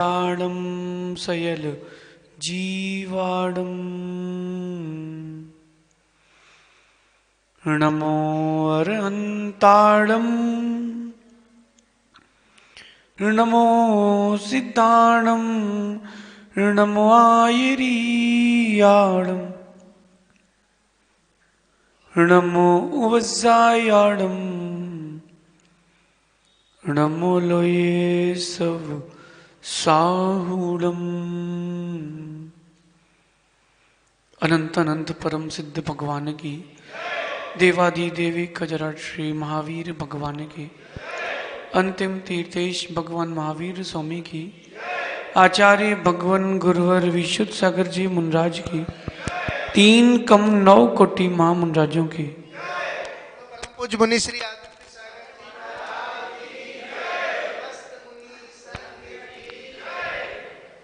ताड़ं सयल जीवाणं नमो अरहन्ताणं नमो सिद्धाणं नमो आयरीयाणं नमो वज्रायाणं नमो लोये सब साहूलम। अनंत अनंत परम सिद्ध भगवान की, देवादि देवी खजराट श्री महावीर भगवान की, अंतिम तीर्थेश भगवान महावीर स्वामी की, आचार्य भगवान गुरुवर विशुद्ध सागर जी मुनराज की, 3 कम 9 कोटि महा मुनराजों की। पूज्य मुनि श्री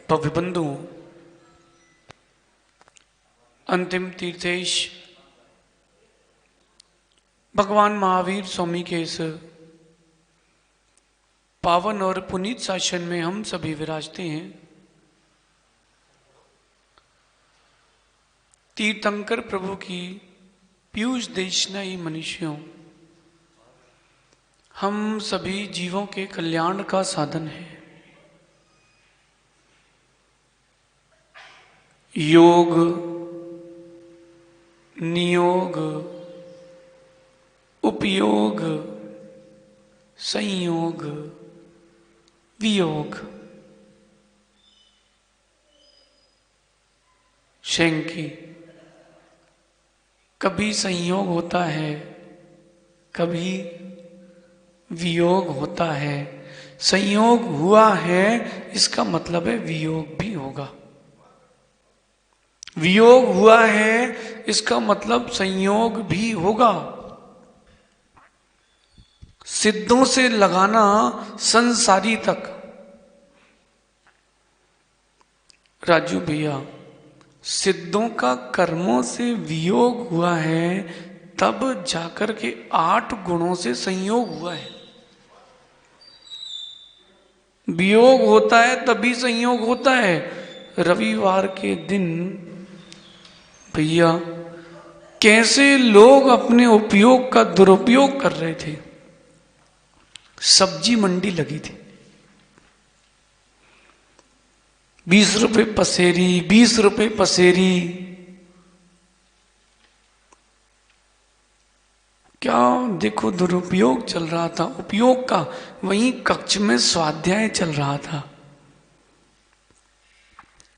भव्य बंधु, अंतिम तीर्थेश भगवान महावीर स्वामी के इस पावन और पुनीत शासन में हम सभी विराजते हैं। तीर्थंकर प्रभु की पीयूष देशनाई मनुष्यों, हम सभी जीवों के कल्याण का साधन है। योग, नियोग, उपयोग, संयोग, वियोग। शंकी, कभी संयोग होता है, कभी वियोग होता है। संयोग हुआ है, इसका मतलब है वियोग भी होगा। वियोग हुआ है, इसका मतलब संयोग भी होगा। सिद्धों से लगाना संसारी तक। राजू भैया, सिद्धों का कर्मों से वियोग हुआ है, तब जाकर के 8 गुणों से संयोग हुआ है। वियोग होता है तभी संयोग होता है। रविवार के दिन भैया कैसे लोग अपने उपयोग का दुरुपयोग कर रहे थे। सब्जी मंडी लगी थी, 20 रुपए पसेरी, 20 रुपए पसेरी। क्या देखो, दुरुपयोग चल रहा था उपयोग का। वहीं कक्ष में स्वाध्याय चल रहा था।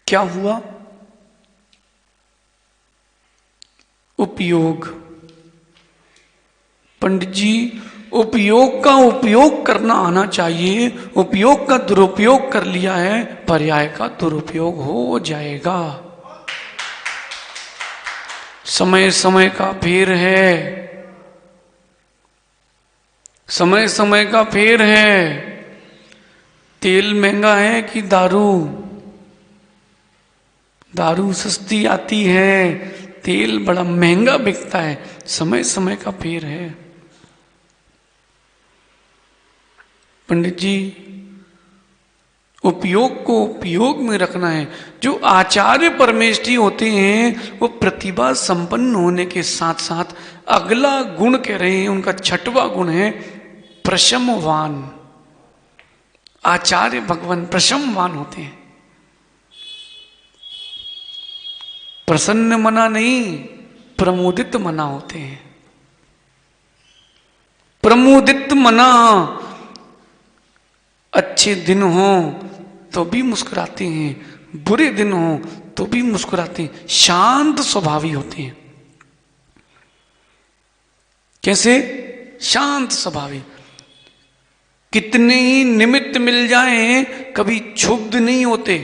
क्या हुआ? उपयोग। पंडित जी, उपयोग का उपयोग करना आना चाहिए। उपयोग का दुरुपयोग कर लिया है, पर्याय का दुरुपयोग हो जाएगा। समय समय का फेर है, समय समय का फेर है। तेल महंगा है कि दारू? दारू सस्ती आती है, तेल बड़ा महंगा बिकता है। समय समय का फेर है। पंडित जी, उपयोग को उपयोग में रखना है। जो आचार्य परमेष्ठी होते हैं, वो प्रतिभा संपन्न होने के साथ साथ अगला गुण कह रहे हैं, उनका 6वां गुण है प्रशमवान। आचार्य भगवान प्रशमवान होते हैं। प्रसन्न मना नहीं, प्रमोदित मना होते हैं। प्रमोदित मना, अच्छे दिन हो तो भी मुस्कुराते हैं, बुरे दिन हो तो भी मुस्कुराते हैं। शांत स्वभावी होते हैं। कैसे? शांत स्वभावी। कितने ही निमित्त मिल जाएं, कभी क्षुब्ध नहीं होते,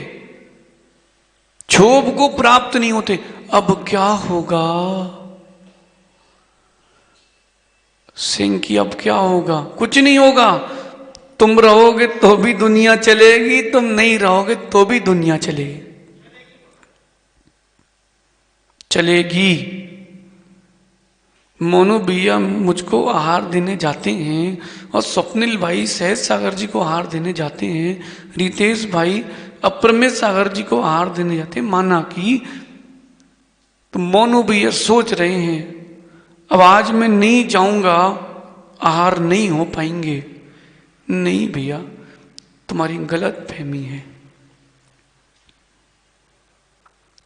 क्षोभ को प्राप्त नहीं होते। अब क्या होगा सिंह की, अब क्या होगा? कुछ नहीं होगा। तुम रहोगे तो भी दुनिया चलेगी, तुम नहीं रहोगे तो भी दुनिया चलेगी। चलेगी। मोनू भैया मुझको आहार देने जाते हैं और स्वप्निल भाई सहज सागर जी को आहार देने जाते हैं। रितेश भाई अब प्रमेश सागर जी को आहार देने जाते, माना कि तो मोनू भैया सोच रहे हैं अब आज मैं नहीं जाऊंगा, आहार नहीं हो पाएंगे। नहीं भैया, तुम्हारी गलत फहमी है।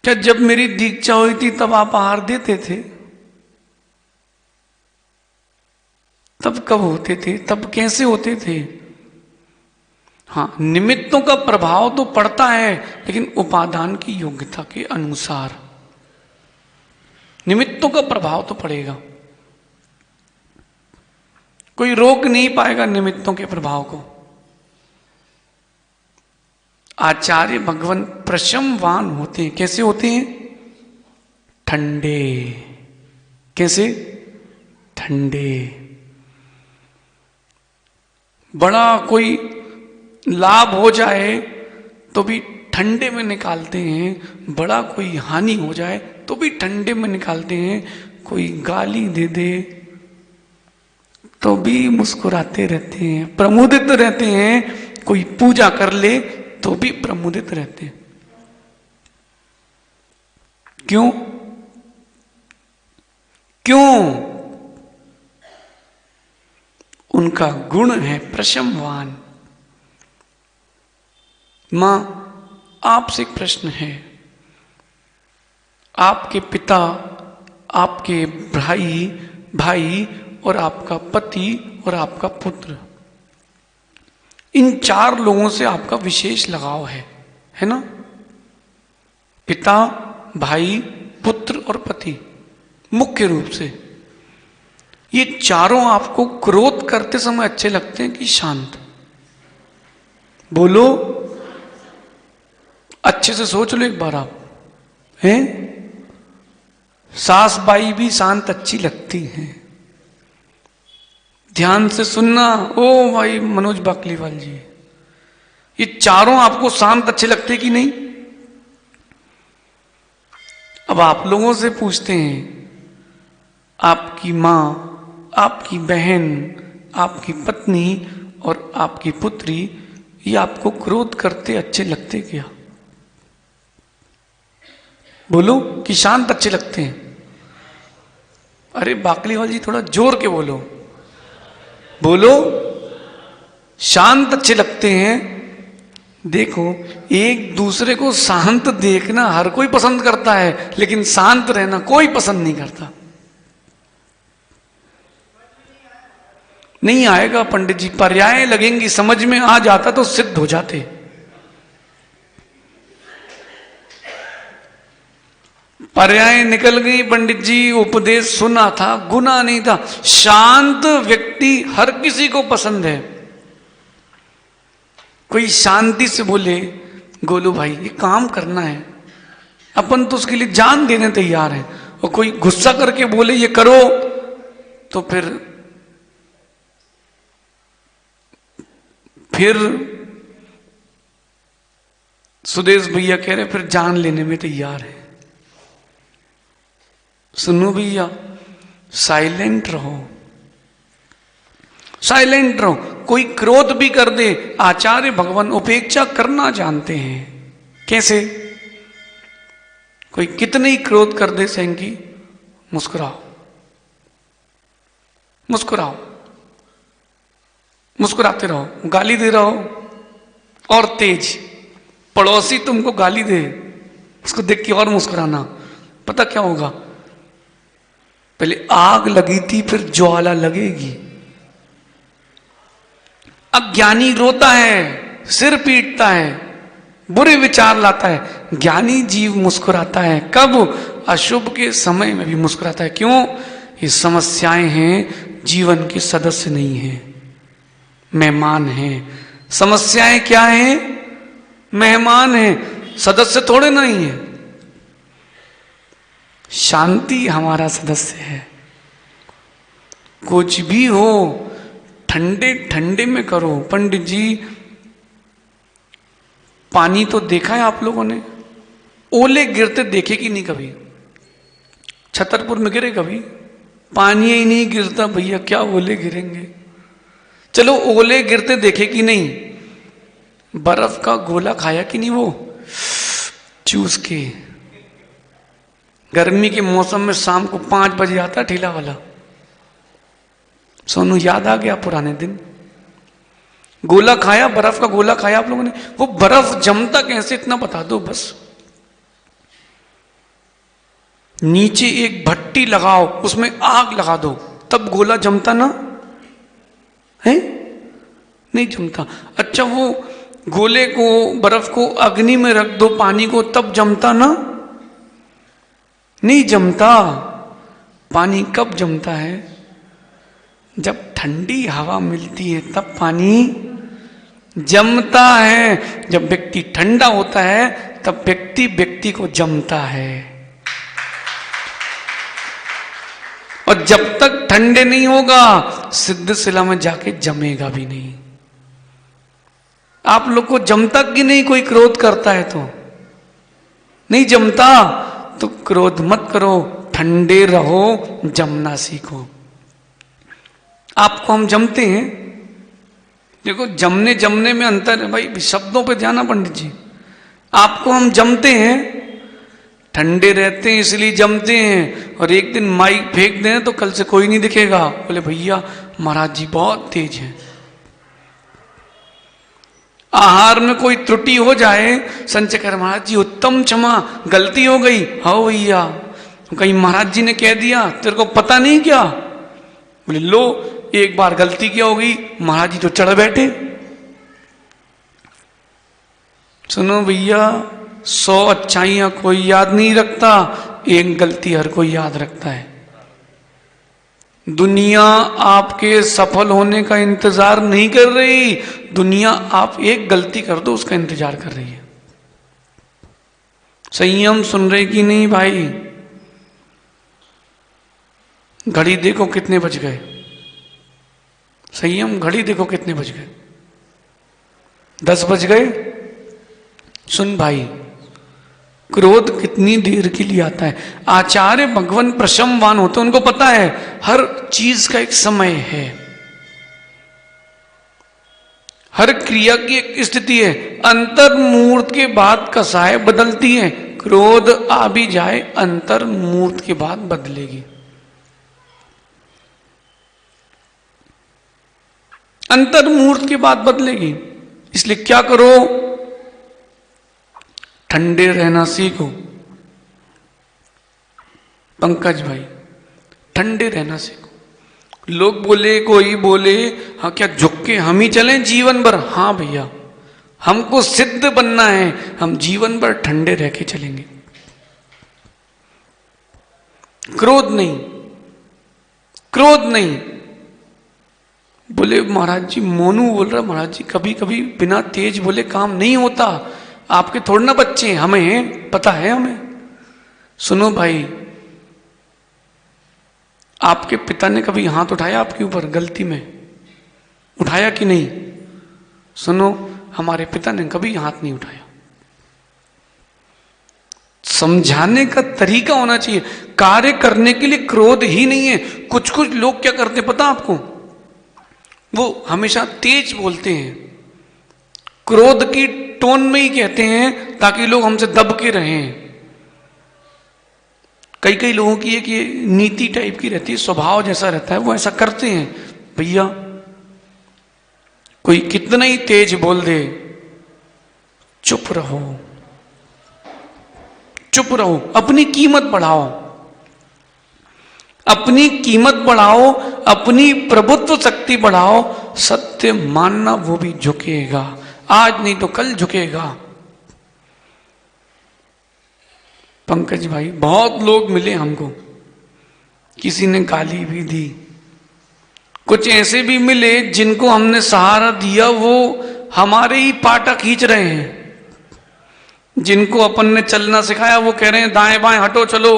क्या जब मेरी दीक्षा हुई थी तब आप आहार देते थे? तब कब होते थे? तब कैसे होते थे? हाँ, निमित्तों का प्रभाव तो पड़ता है, लेकिन उपादान की योग्यता के अनुसार निमित्तों का प्रभाव तो पड़ेगा। कोई रोक नहीं पाएगा निमित्तों के प्रभाव को। आचार्य भगवान प्रशमवान होते हैं। कैसे होते हैं? ठंडे। कैसे? ठंडे। बड़ा कोई लाभ हो जाए तो भी ठंडे में निकालते हैं, बड़ा कोई हानि हो जाए तो भी ठंडे में निकालते हैं। कोई गाली दे दे तो भी मुस्कुराते रहते हैं, प्रमुदित रहते हैं। कोई पूजा कर ले तो भी प्रमुदित रहते हैं। क्यों? क्यों? उनका गुण है प्रशमवान। मां, आपसे एक प्रश्न है। आपके पिता, आपके भाई और आपका पति और आपका पुत्र, इन 4 लोगों से आपका विशेष लगाव है ना? पिता, भाई, पुत्र और पति, मुख्य रूप से ये चारों आपको क्रोध करते समय अच्छे लगते हैं कि शांत? बोलो, अच्छे से सोच लो एक बार आप। हैं? सास बाई भी शांत अच्छी लगती हैं। ध्यान से सुनना ओ भाई मनोज बाकलीवाल जी, ये चारों आपको शांत अच्छे लगते कि नहीं? अब आप लोगों से पूछते हैं, आपकी मां, आपकी बहन, आपकी पत्नी और आपकी पुत्री, ये आपको क्रोध करते अच्छे लगते क्या? बोलो कि शांत अच्छे लगते हैं? अरे बाकलीवाल जी थोड़ा जोर के बोलो। बोलो, शांत अच्छे लगते हैं। देखो, एक दूसरे को शांत देखना हर कोई पसंद करता है, लेकिन शांत रहना कोई पसंद नहीं करता। नहीं आएगा पंडित जी, पर्याय लगेंगी, समझ में आ जाता तो सिद्ध हो जाते। पर्याय निकल गई पंडित जी, उपदेश सुना था, गुना नहीं था। शांत व्यक्ति हर किसी को पसंद है। कोई शांति से बोले, गोलू भाई ये काम करना है, अपन तो उसके लिए जान देने तैयार हैं, और कोई गुस्सा करके बोले ये करो, तो फिर सुदेश भैया कह रहे फिर जान लेने में तैयार है। सुनो भैया, साइलेंट रहो, साइलेंट रहो। कोई क्रोध भी कर दे, आचार्य भगवान उपेक्षा करना जानते हैं। कैसे? कोई कितने ही क्रोध कर दे सेंकी, मुस्कुराओ, मुस्कुराओ, मुस्कुराते रहो। गाली दे रहो और तेज, पड़ोसी तुमको गाली दे, उसको देख के और मुस्कुराना। पता क्या होगा? पहले आग लगी थी, फिर ज्वाला लगेगी। अज्ञानी रोता है, सिर पीटता है, बुरे विचार लाता है। ज्ञानी जीव मुस्कुराता है। कब? अशुभ के समय में भी मुस्कुराता है। क्यों? ये समस्याएं हैं, जीवन के सदस्य नहीं हैं, मेहमान हैं। समस्याएं क्या हैं? मेहमान हैं, सदस्य थोड़े नहीं है। शांति हमारा सदस्य है। कुछ भी हो ठंडे ठंडे में करो। पंडित जी, पानी तो देखा है आप लोगों ने? ओले गिरते देखे कि नहीं कभी? छतरपुर में गिरे कभी? पानी ही नहीं गिरता भैया, क्या ओले गिरेंगे? चलो ओले गिरते देखे कि नहीं? बर्फ का गोला खाया कि नहीं वो, चूस के। गर्मी के मौसम में शाम को 5 बजे आता ठेला वाला। सोनू याद आ गया पुराने दिन। गोला खाया, बर्फ का गोला खाया आप लोगों ने। वो बर्फ जमता कैसे इतना बता दो बस। नीचे एक भट्टी लगाओ, उसमें आग लगा दो, तब गोला जमता ना है? नहीं जमता। अच्छा वो गोले को, बर्फ को अग्नि में रख दो, पानी को, तब जमता ना? नहीं जमता। पानी कब जमता है? जब ठंडी हवा मिलती है तब पानी जमता है। जब व्यक्ति ठंडा होता है तब व्यक्ति व्यक्ति को जमता है। और जब तक ठंडे नहीं होगा सिद्ध शिला में जाके जमेगा भी नहीं। आप लोग को जमता कि नहीं? कोई क्रोध करता है तो नहीं जमता, तो क्रोध मत करो, ठंडे रहो, जमना सीखो। आपको हम जमते हैं, देखो जमने जमने में अंतर है भाई, शब्दों पे ध्यान ना पंडित जी। आपको हम जमते हैं, ठंडे रहते हैं इसलिए जमते हैं। और एक दिन माइक फेंक दें तो कल से कोई नहीं दिखेगा, बोले भैया महाराज जी बहुत तेज हैं। आहार में कोई त्रुटि हो जाए, संचकर महाराज जी उत्तम क्षमा, गलती हो गई। हाँ भैया, कहीं महाराज जी ने कह दिया तेरे को पता नहीं क्या? बोले लो एक बार गलती क्या हो गई, महाराज जी तो चढ़ बैठे। सुनो भैया, 100 अच्छाइयां कोई याद नहीं रखता, एक गलती हर कोई याद रखता है। दुनिया आपके सफल होने का इंतजार नहीं कर रही, दुनिया आप एक गलती कर दो उसका इंतजार कर रही है। संयम सुन रहे कि नहीं भाई? घड़ी देखो कितने बज गए। संयम, घड़ी देखो कितने बज गए, 10 बज गए। सुन भाई, क्रोध कितनी देर के लिए आता है। आचार्य भगवान प्रशमवान होते, उनको पता है हर चीज का एक समय है, हर क्रिया की एक स्थिति है। अंतर मुहूर्त के बाद कसाय बदलती है। क्रोध आ भी जाए अंतर मुहूर्त के बाद बदलेगी। अंतर मुहूर्त के बाद बदलेगी। इसलिए क्या करो, ठंडे रहना सीखो। पंकज भाई, ठंडे रहना सीखो। लोग बोले, कोई बोले हाँ क्या झुक के हम ही चलें जीवन भर? हाँ भैया, हमको सिद्ध बनना है, हम जीवन भर ठंडे रह के चलेंगे। क्रोध नहीं, क्रोध नहीं। बोले महाराज जी, मोनू बोल रहा महाराज जी कभी कभी बिना तेज बोले काम नहीं होता। आपके थोड़े ना बच्चे हैं, हमें पता है हमें। सुनो भाई, आपके पिता ने कभी हाथ उठाया आपके ऊपर गलती में? उठाया कि नहीं? सुनो, हमारे पिता ने कभी हाथ नहीं उठाया। समझाने का तरीका होना चाहिए। कार्य करने के लिए क्रोध ही नहीं है। कुछ कुछ लोग क्या करते पता आपको? वो हमेशा तेज बोलते हैं, क्रोध की टोन में ही कहते हैं ताकि लोग हमसे दब के रहें। कई कई लोगों की एक ये नीति टाइप की रहती है, स्वभाव जैसा रहता है, वो ऐसा करते हैं। भैया कोई कितना ही तेज बोल दे, चुप रहो, चुप रहो, अपनी कीमत बढ़ाओ, अपनी कीमत बढ़ाओ, अपनी प्रभुत्व शक्ति बढ़ाओ। सत्य मानना वो भी झुकेगा, आज नहीं तो कल झुकेगा। पंकज भाई, बहुत लोग मिले हमको, किसी ने गाली भी दी, कुछ ऐसे भी मिले जिनको हमने सहारा दिया वो हमारे ही पाटा खींच रहे हैं। जिनको अपन ने चलना सिखाया वो कह रहे हैं दाएं बाएं हटो चलो।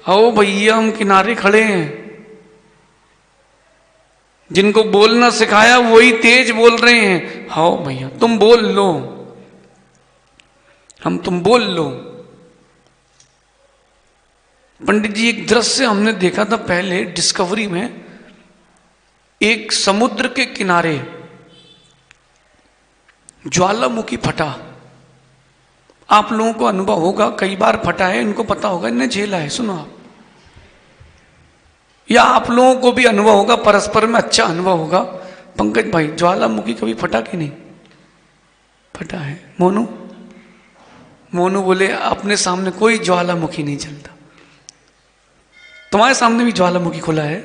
आओ भैया, हम किनारे खड़े हैं। जिनको बोलना सिखाया वही तेज बोल रहे हैं। आओ भैया तुम बोल लो, तुम बोल लो। पंडित जी, एक दृश्य हमने देखा था पहले डिस्कवरी में। एक समुद्र के किनारे ज्वालामुखी फटा। आप लोगों को अनुभव होगा, कई बार फटा है, इनको पता होगा, इन्हें झेला है। सुनो आप, या आप लोगों को भी अनुभव होगा, परस्पर में अच्छा अनुभव होगा। पंकज भाई, ज्वालामुखी कभी फटा कि नहीं? फटा है। मोनू, मोनू बोले अपने सामने कोई ज्वालामुखी नहीं चलता। तुम्हारे सामने भी ज्वालामुखी खुला है।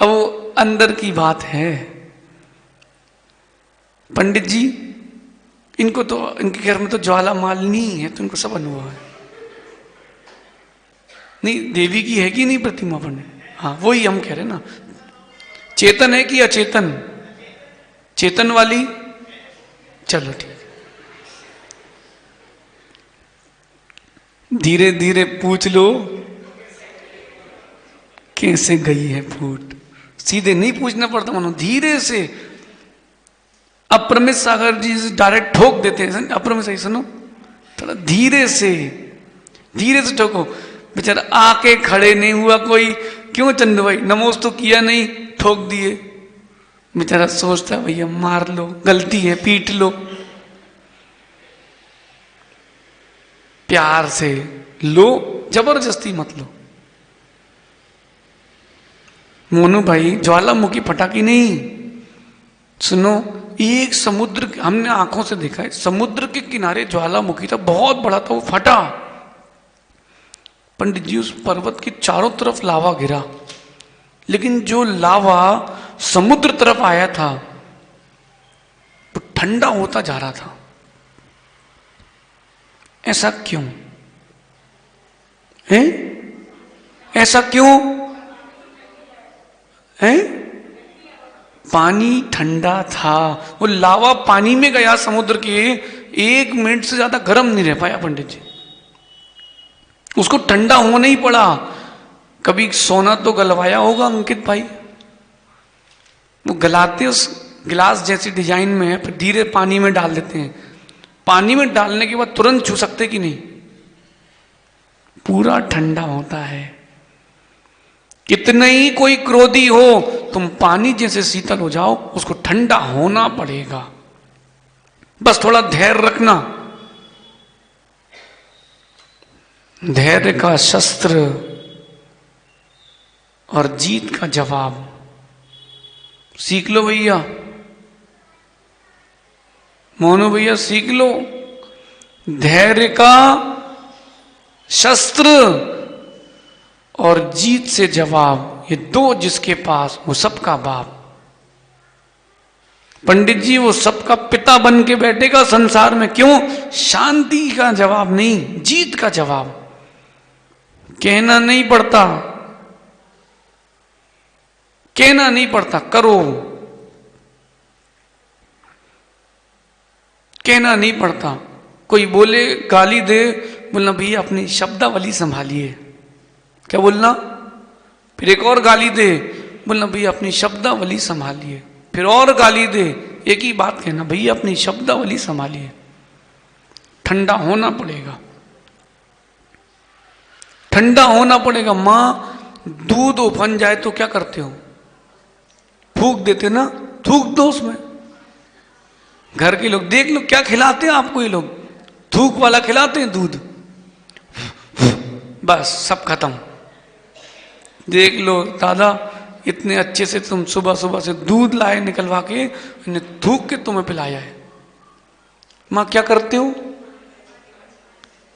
अब वो अंदर की बात है। पंडित जी, इनको तो, इनके घर में तो ज्वाला मालिनी है, तो इनको सब अनुभव है। नहीं, देवी की है कि नहीं प्रतिमा पंडित? हाँ, वही हम कह रहे ना। चेतन है कि अचेतन? चेतन वाली। चलो ठीक, धीरे धीरे पूछ लो कैसे गई है फूट। सीधे नहीं पूछना पड़ता मानो, धीरे से। अप्रमित सागर जी डायरेक्ट ठोक देते हैं। अप्रमित सही सुनो, थोड़ा धीरे से, धीरे से ठोको। बेचारा आके खड़े नहीं हुआ कोई, क्यों चंदू भाई नमोस तो किया नहीं, ठोक दिए। बेचारा सोचता भैया मार लो, गलती है, पीट लो। प्यार से लो, जबरदस्ती मत लो। मोनू भाई, ज्वालामुखी फटा कि नहीं? सुनो, एक समुद्र, हमने आंखों से देखा है, समुद्र के किनारे ज्वालामुखी था, बहुत बड़ा था, वो फटा। पंडित जी, उस पर्वत की चारों तरफ लावा गिरा, लेकिन जो लावा समुद्र तरफ आया था वो ठंडा होता जा रहा था। ऐसा क्यों है? ऐसा क्यों है? पानी ठंडा था, वो लावा पानी में गया समुद्र के, 1 मिनट से ज्यादा गर्म नहीं रह पाया पंडित जी, उसको ठंडा होना ही पड़ा। कभी सोना तो गलवाया होगा अंकित भाई, वो गलाते उस गिलास जैसी डिजाइन में है, फिर धीरे पानी में डाल देते हैं। पानी में डालने के बाद तुरंत छू सकते कि नहीं? पूरा ठंडा होता है। कितना ही कोई क्रोधी हो, तुम पानी जैसे शीतल हो जाओ, उसको ठंडा होना पड़ेगा। बस थोड़ा धैर्य रखना। धैर्य का शस्त्र और जीत का जवाब सीख लो भैया। मोनू भैया सीख लो, धैर्य का शस्त्र और जीत से जवाब, ये दो जिसके पास वो सबका बाप। पंडित जी, वो सबका पिता बन के बैठेगा संसार में, क्यों? शांति का जवाब नहीं, जीत का जवाब। कहना नहीं पड़ता, कहना नहीं पड़ता, करो। कहना नहीं पड़ता। कोई बोले, गाली दे, बोलना भैया अपनी शब्दावली संभालिए। क्या बोलना? फिर एक और गाली दे, बोलना भैया अपनी शब्दावली संभालिए। फिर और गाली दे, एक ही बात कहना, भैया अपनी शब्दावली संभालिए। ठंडा होना पड़ेगा, ठंडा होना पड़ेगा। मां दूध उफन जाए तो क्या करते हो? फूंक देते ना, थूक दो उसमें। घर के लोग देख लो क्या खिलाते हैं आपको, ये लोग थूक वाला खिलाते हैं दूध, बस सब खत्म। देख लो दादा, इतने अच्छे से तुम सुबह सुबह से दूध लाए निकलवा के, इन्हें थूक के तुम्हें पिलाया है। मां क्या करते हो?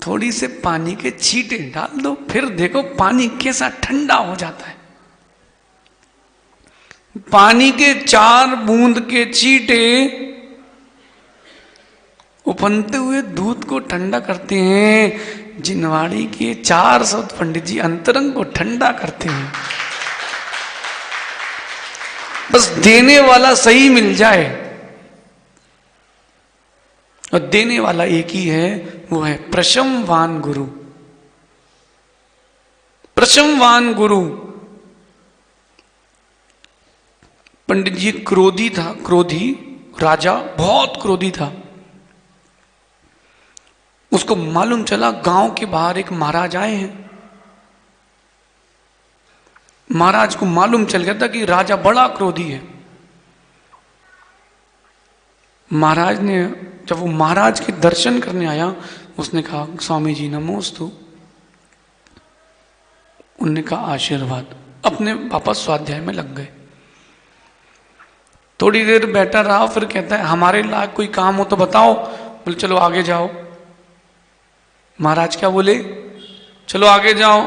थोड़ी से पानी के छींटे डाल दो, फिर देखो पानी कैसा ठंडा हो जाता है। पानी के 4 बूंद के छींटे उफनते हुए दूध को ठंडा करते हैं। जिनवाड़ी के 400 पंडित जी अंतरंग को ठंडा करते हैं। बस देने वाला सही मिल जाए, और देने वाला एक ही है, वो है प्रशमवान गुरु। प्रशमवान गुरु। पंडित जी क्रोधी था, क्रोधी राजा, बहुत क्रोधी था। उसको मालूम चला गांव के बाहर एक महाराज आए हैं। महाराज को मालूम चल गया था कि राजा बड़ा क्रोधी है। महाराज ने, जब वो महाराज के दर्शन करने आया, उसने कहा स्वामी जी नमोस्तु। उनने कहा आशीर्वाद। अपने वापस स्वाध्याय में लग गए। थोड़ी देर बैठा रहा, फिर कहता है हमारे लायक कोई काम हो तो बताओ। बोले चलो आगे जाओ। महाराज क्या बोले? चलो आगे जाओ।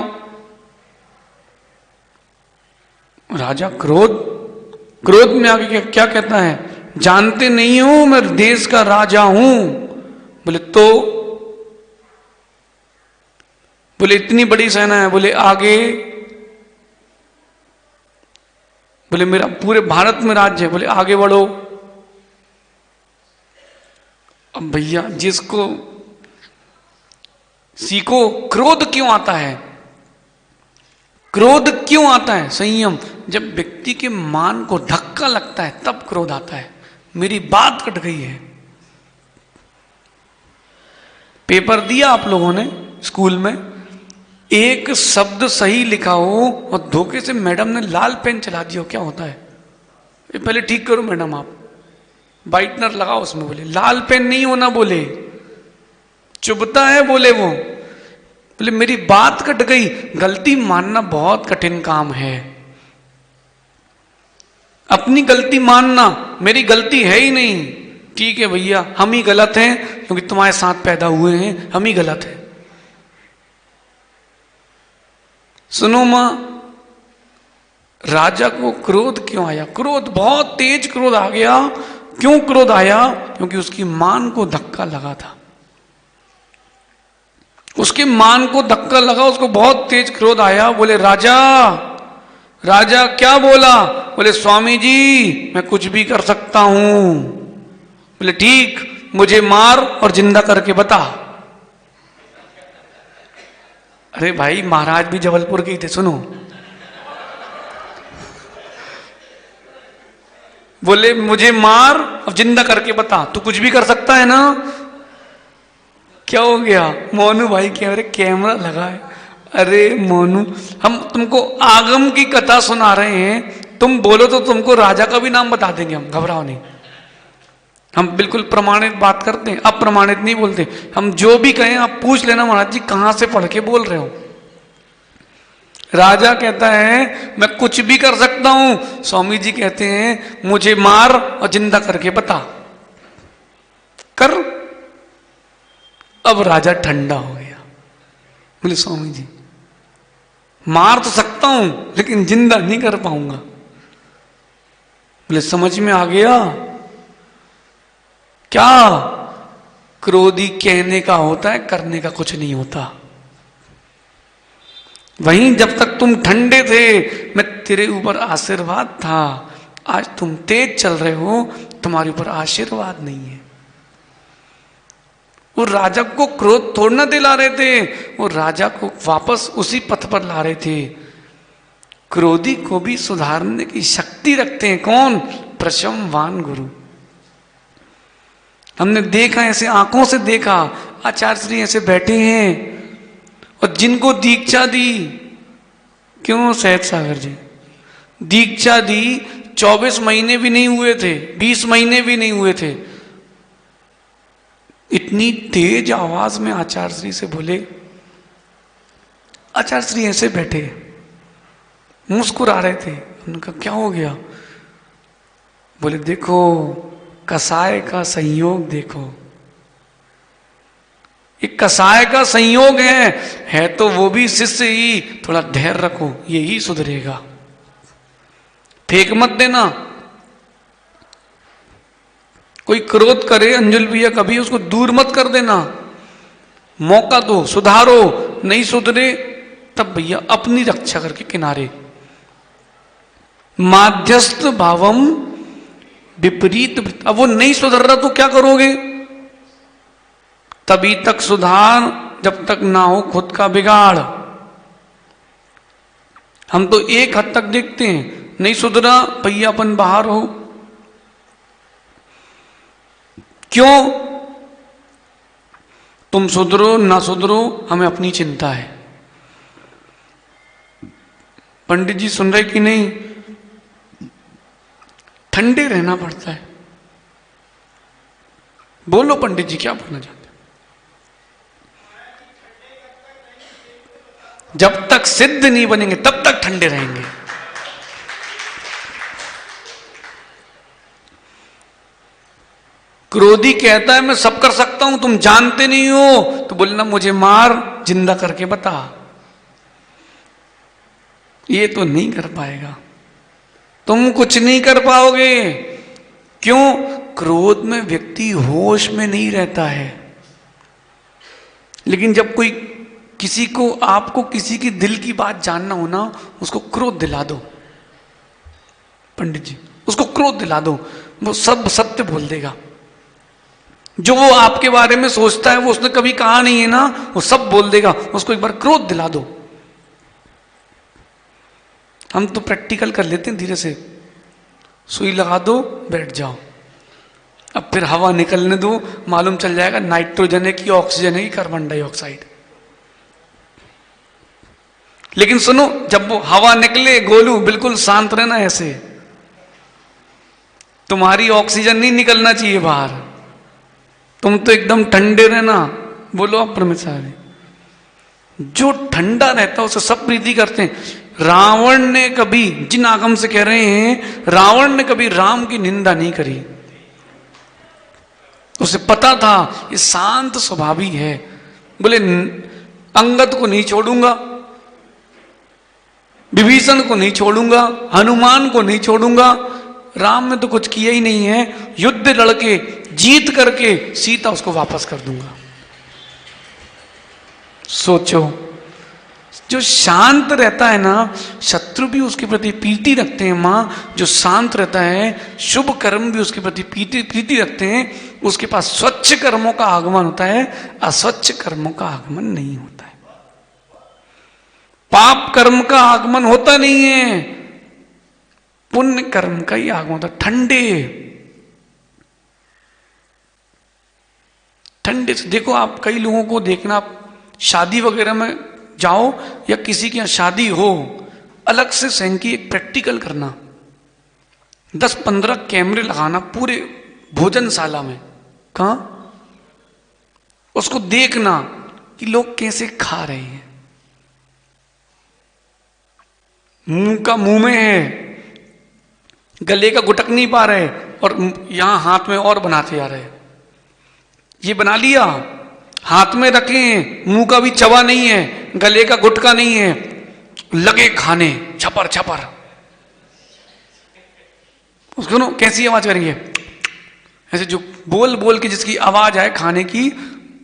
राजा क्रोध में आगे क्या कहता है? जानते नहीं हो मैं देश का राजा हूं। बोले तो? बोले इतनी बड़ी सेना है। बोले आगे? बोले मेरा पूरे भारत में राज्य है। बोले आगे बढ़ो। अब भैया जिसको सीखो, क्रोध क्यों आता है? क्रोध क्यों आता है? संयम। जब व्यक्ति के मान को धक्का लगता है तब क्रोध आता है। मेरी बात कट गई है। पेपर दिया आप लोगों ने स्कूल में, एक शब्द सही लिखा हो और धोखे से मैडम ने लाल पेन चला दिया हो, क्या होता है? ये पहले ठीक करो मैडम, आप वाइटनर लगाओ उसमें। बोले लाल पेन नहीं होना, बोले चुभता है। बोले वो, बोले मेरी बात कट गई। गलती मानना बहुत कठिन काम है। अपनी गलती मानना, मेरी गलती है ही नहीं, ठीक है भैया हम ही गलत हैं क्योंकि तुम्हारे साथ पैदा हुए हैं, हम ही गलत हैं। सुनो मां, राजा को क्रोध क्यों आया? क्रोध, बहुत तेज क्रोध आ गया। क्यों क्रोध आया? क्योंकि उसकी मान को धक्का लगा था। उसके मान को धक्का लगा, उसको बहुत तेज क्रोध आया। बोले राजा, राजा क्या बोला? बोले स्वामी जी मैं कुछ भी कर सकता हूं। बोले ठीक, मुझे मार और जिंदा करके बता। अरे भाई महाराज भी जबलपुर के ही थे, सुनो। बोले मुझे मार और जिंदा करके बता, तू कुछ भी कर सकता है ना? क्या हो गया? मोनू भाई कह रहे कैमरा लगा है। अरे मोनू, हम तुमको आगम की कथा सुना रहे हैं, तुम बोलो तो तुमको राजा का भी नाम बता देंगे हम, घबराओ नहीं। हम बिल्कुल प्रमाणित बात करते हैं, अप्रमाणित नहीं बोलते। हम जो भी कहें आप पूछ लेना महाराज जी कहां से पढ़ के बोल रहे हो। राजा कहता है मैं कुछ भी कर सकता हूं। स्वामी जी कहते हैं मुझे मार और जिंदा करके बता। कर। अब राजा ठंडा हो गया। बोले स्वामी जी मार तो सकता हूं लेकिन जिंदा नहीं कर पाऊंगा। बोले समझ में आ गया? क्या? क्रोधी कहने का होता है, करने का कुछ नहीं होता। वहीं जब तक तुम ठंडे थे मैं तेरे ऊपर आशीर्वाद था, आज तुम तेज चल रहे हो, तुम्हारे ऊपर आशीर्वाद नहीं है। वो राजा को क्रोध थोड़ा ना दिला रहे थे, वो राजा को वापस उसी पथ पर ला रहे थे। क्रोधी को भी सुधारने की शक्ति रखते हैं कौन? प्रशमवान गुरु। हमने देखा, ऐसे आंखों से देखा, आचार्य श्री ऐसे बैठे हैं और जिनको दीक्षा दी, क्यों सहज सागर जी दीक्षा दी, 24 महीने भी नहीं हुए थे, 20 महीने भी नहीं हुए थे, इतनी तेज आवाज में आचार्य श्री से बोले। आचार्य श्री ऐसे बैठे मुस्कुरा रहे थे। उनका क्या हो गया? बोले देखो कसाय का संयोग देखो, एक कसाय का संयोग है तो वो भी शिष्य ही। थोड़ा धैर्य रखो, यही सुधरेगा, फेंक मत देना। कोई क्रोध करे अंजुल भैया कभी, उसको दूर मत कर देना, मौका दो, सुधारो। नहीं सुधरे तब भैया अपनी रक्षा करके किनारे। माध्यस्थ भावम विपरीत। अब वो नहीं सुधर रहा तो क्या करोगे? तभी तक सुधार जब तक ना हो खुद का बिगाड़। हम तो एक हद तक देखते हैं, नहीं सुधरा भैया अपन बाहर हो। क्यों? तुम सुधरो ना सुधरो हमें अपनी चिंता है। पंडित जी सुन रहे कि नहीं? ठंडे रहना पड़ता है। बोलो पंडित जी क्या बोलना चाहते हैं? जब तक सिद्ध नहीं बनेंगे तब तक ठंडे रहेंगे। क्रोधी कहता है मैं सब कर सकता हूं, तुम जानते नहीं हो, तो बोलना मुझे मार, जिंदा करके बता। ये तो नहीं कर पाएगा, तुम कुछ नहीं कर पाओगे। क्यों? क्रोध में व्यक्ति होश में नहीं रहता है। लेकिन जब कोई किसी को, आपको किसी की दिल की बात जानना हो ना, उसको क्रोध दिला दो पंडित जी, उसको क्रोध दिला दो, वो सब सत्य बोल देगा। जो वो आपके बारे में सोचता है, वो उसने कभी कहा नहीं है ना, वो सब बोल देगा। उसको एक बार क्रोध दिला दो। हम तो प्रैक्टिकल कर लेते हैं धीरे से, सुई लगा दो, बैठ जाओ, अब फिर हवा निकलने दो, मालूम चल जाएगा नाइट्रोजन है कि ऑक्सीजन है कि कार्बन डाइऑक्साइड। लेकिन सुनो, जब वो हवा निकले, गोलू बिल्कुल शांत रहना ऐसे, तुम्हारी ऑक्सीजन नहीं निकलना चाहिए बाहर, तुम तो एकदम ठंडे रहना। बोलो आप परमेश्वर। जो ठंडा रहता है उसे सब प्रीति करते हैं। रावण ने कभी, जिन आगम से कह रहे हैं, रावण ने कभी राम की निंदा नहीं करी। उसे पता था ये शांत स्वभावी है। बोले अंगद को नहीं छोड़ूंगा, विभीषण को नहीं छोड़ूंगा, हनुमान को नहीं छोड़ूंगा, राम ने तो कुछ किया ही नहीं है, युद्ध लड़के जीत करके सीता उसको वापस कर दूंगा। सोचो, जो शांत रहता है ना, शत्रु भी उसके प्रति प्रीति रखते हैं। मां, जो शांत रहता है, शुभ कर्म भी उसके प्रति प्रीति रखते हैं। उसके पास स्वच्छ कर्मों का आगमन होता है, अस्वच्छ कर्मों का आगमन नहीं होता है। पाप कर्म का आगमन होता नहीं है, पुण्य कर्म का ही आगमन होता है। ठंडे से देखो। आप कई लोगों को देखना, आप शादी वगैरह में जाओ या किसी की शादी हो, अलग से सैंकी एक प्रैक्टिकल करना, 10-15 कैमरे लगाना पूरे भोजनशाला में। कहां? उसको देखना कि लोग कैसे खा रहे हैं। मुंह का मुंह में है, गले का घुटक नहीं पा रहे, और यहां हाथ में और बनाते जा रहे। ये बना लिया, हाथ में रखे, मुंह का भी चबा नहीं है, गले का गुटका नहीं है, लगे खाने छपर छपर। उसको ना कैसी आवाज करेंगे, ऐसे जो बोल बोल के जिसकी आवाज आए खाने की।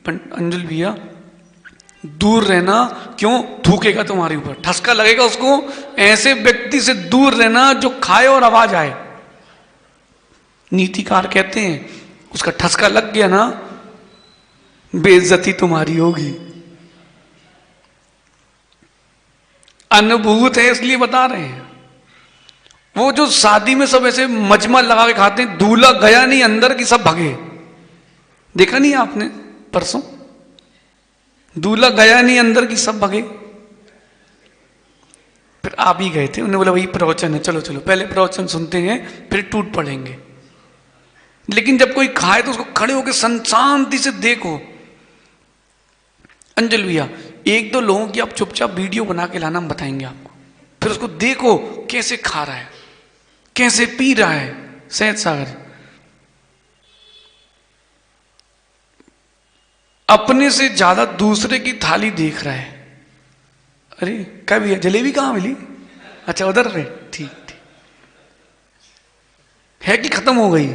अंजुल भैया दूर रहना, क्यों? थूकेगा तुम्हारे ऊपर, ठसका लगेगा उसको। ऐसे व्यक्ति से दूर रहना जो खाए और आवाज आए। नीतिकार कहते हैं उसका ठसका लग गया ना, बेइज्जती तुम्हारी होगी। अनुभूत है इसलिए बता रहे हैं। वो जो शादी में सब ऐसे मजमा लगा के खाते हैं, दूल्हा गया नहीं अंदर की सब भगे। देखा नहीं आपने परसों? दूल्हा गया नहीं अंदर की सब भगे। फिर आप ही गए थे, उन्होंने बोला वही प्रवचन है, चलो चलो पहले प्रवचन सुनते हैं फिर टूट पड़ेंगे। लेकिन जब कोई खाए तो उसको खड़े होकर शांति से देखो। अंजल भैया, 1-2 लोगों की आप चुपचाप वीडियो बना के लाना, हम बताएंगे आपको। फिर उसको देखो कैसे खा रहा है, कैसे पी रहा है। सहज सागर अपने से ज्यादा दूसरे की थाली देख रहा है। अरे क्या भैया, जलेबी कहां मिली? अच्छा उधर रहे, ठीक ठीक है कि खत्म हो गई?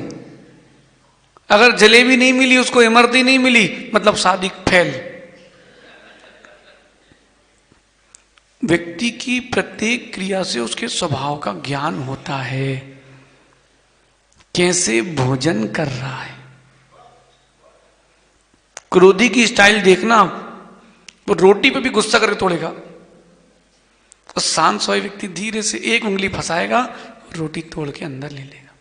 अगर जलेबी नहीं मिली, उसको इमरती नहीं मिली, मतलब शादी फेल। व्यक्ति की प्रत्येक क्रिया से उसके स्वभाव का ज्ञान होता है। कैसे भोजन कर रहा है। क्रोधी की स्टाइल देखना, वो रोटी पे भी गुस्सा करके तोड़ेगा। और शांत सोए व्यक्ति धीरे से एक उंगली फंसाएगा, रोटी तोड़ के अंदर ले लेगा।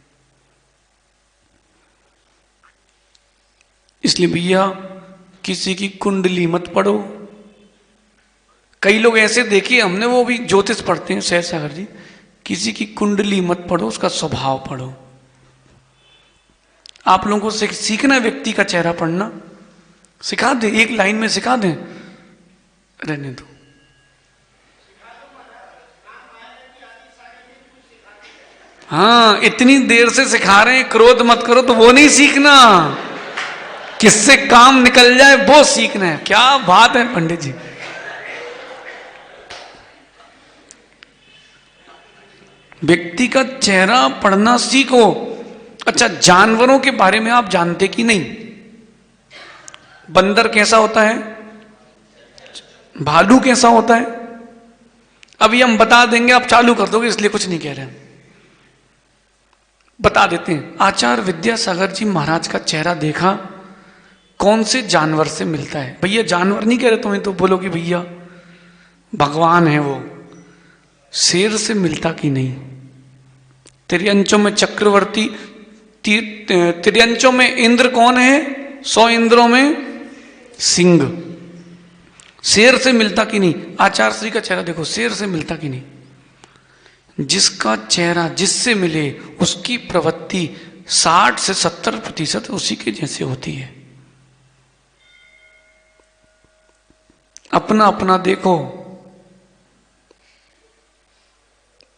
इसलिए भैया किसी की कुंडली मत पढ़ो। कई लोग ऐसे देखिए हमने, वो भी ज्योतिष पढ़ते हैं सहज सागर जी, किसी की कुंडली मत पढ़ो, उसका स्वभाव पढ़ो। आप लोगों को सीखना है व्यक्ति का चेहरा पढ़ना, सिखा दे, एक लाइन में सिखा दें, रहने दो। हाँ, इतनी देर से सिखा रहे हैं क्रोध मत करो, तो वो नहीं सीखना, किससे काम निकल जाए वो सीखना है। क्या बात है पंडित जी। व्यक्ति का चेहरा पढ़ना सीखो। अच्छा, जानवरों के बारे में आप जानते कि नहीं? बंदर कैसा होता है, भालू कैसा होता है? अभी हम बता देंगे, आप चालू कर दोगे, इसलिए कुछ नहीं कह रहे हैं, बता देते हैं। आचार्य विद्यासागर जी महाराज का चेहरा देखा, कौन से जानवर से मिलता है? भैया जानवर नहीं कह रहे तुम्हें, तो बोलोगे भैया भगवान है वो। शेर से मिलता कि नहीं? त्रियंचों में चक्रवर्ती, त्रियंचों में इंद्र कौन है? 100 इंद्रों में सिंह। शेर से मिलता कि नहीं? आचार्य श्री का चेहरा देखो, शेर से मिलता कि नहीं? जिसका चेहरा जिससे मिले उसकी प्रवृत्ति 60 से 70% उसी के जैसे होती है। अपना अपना देखो,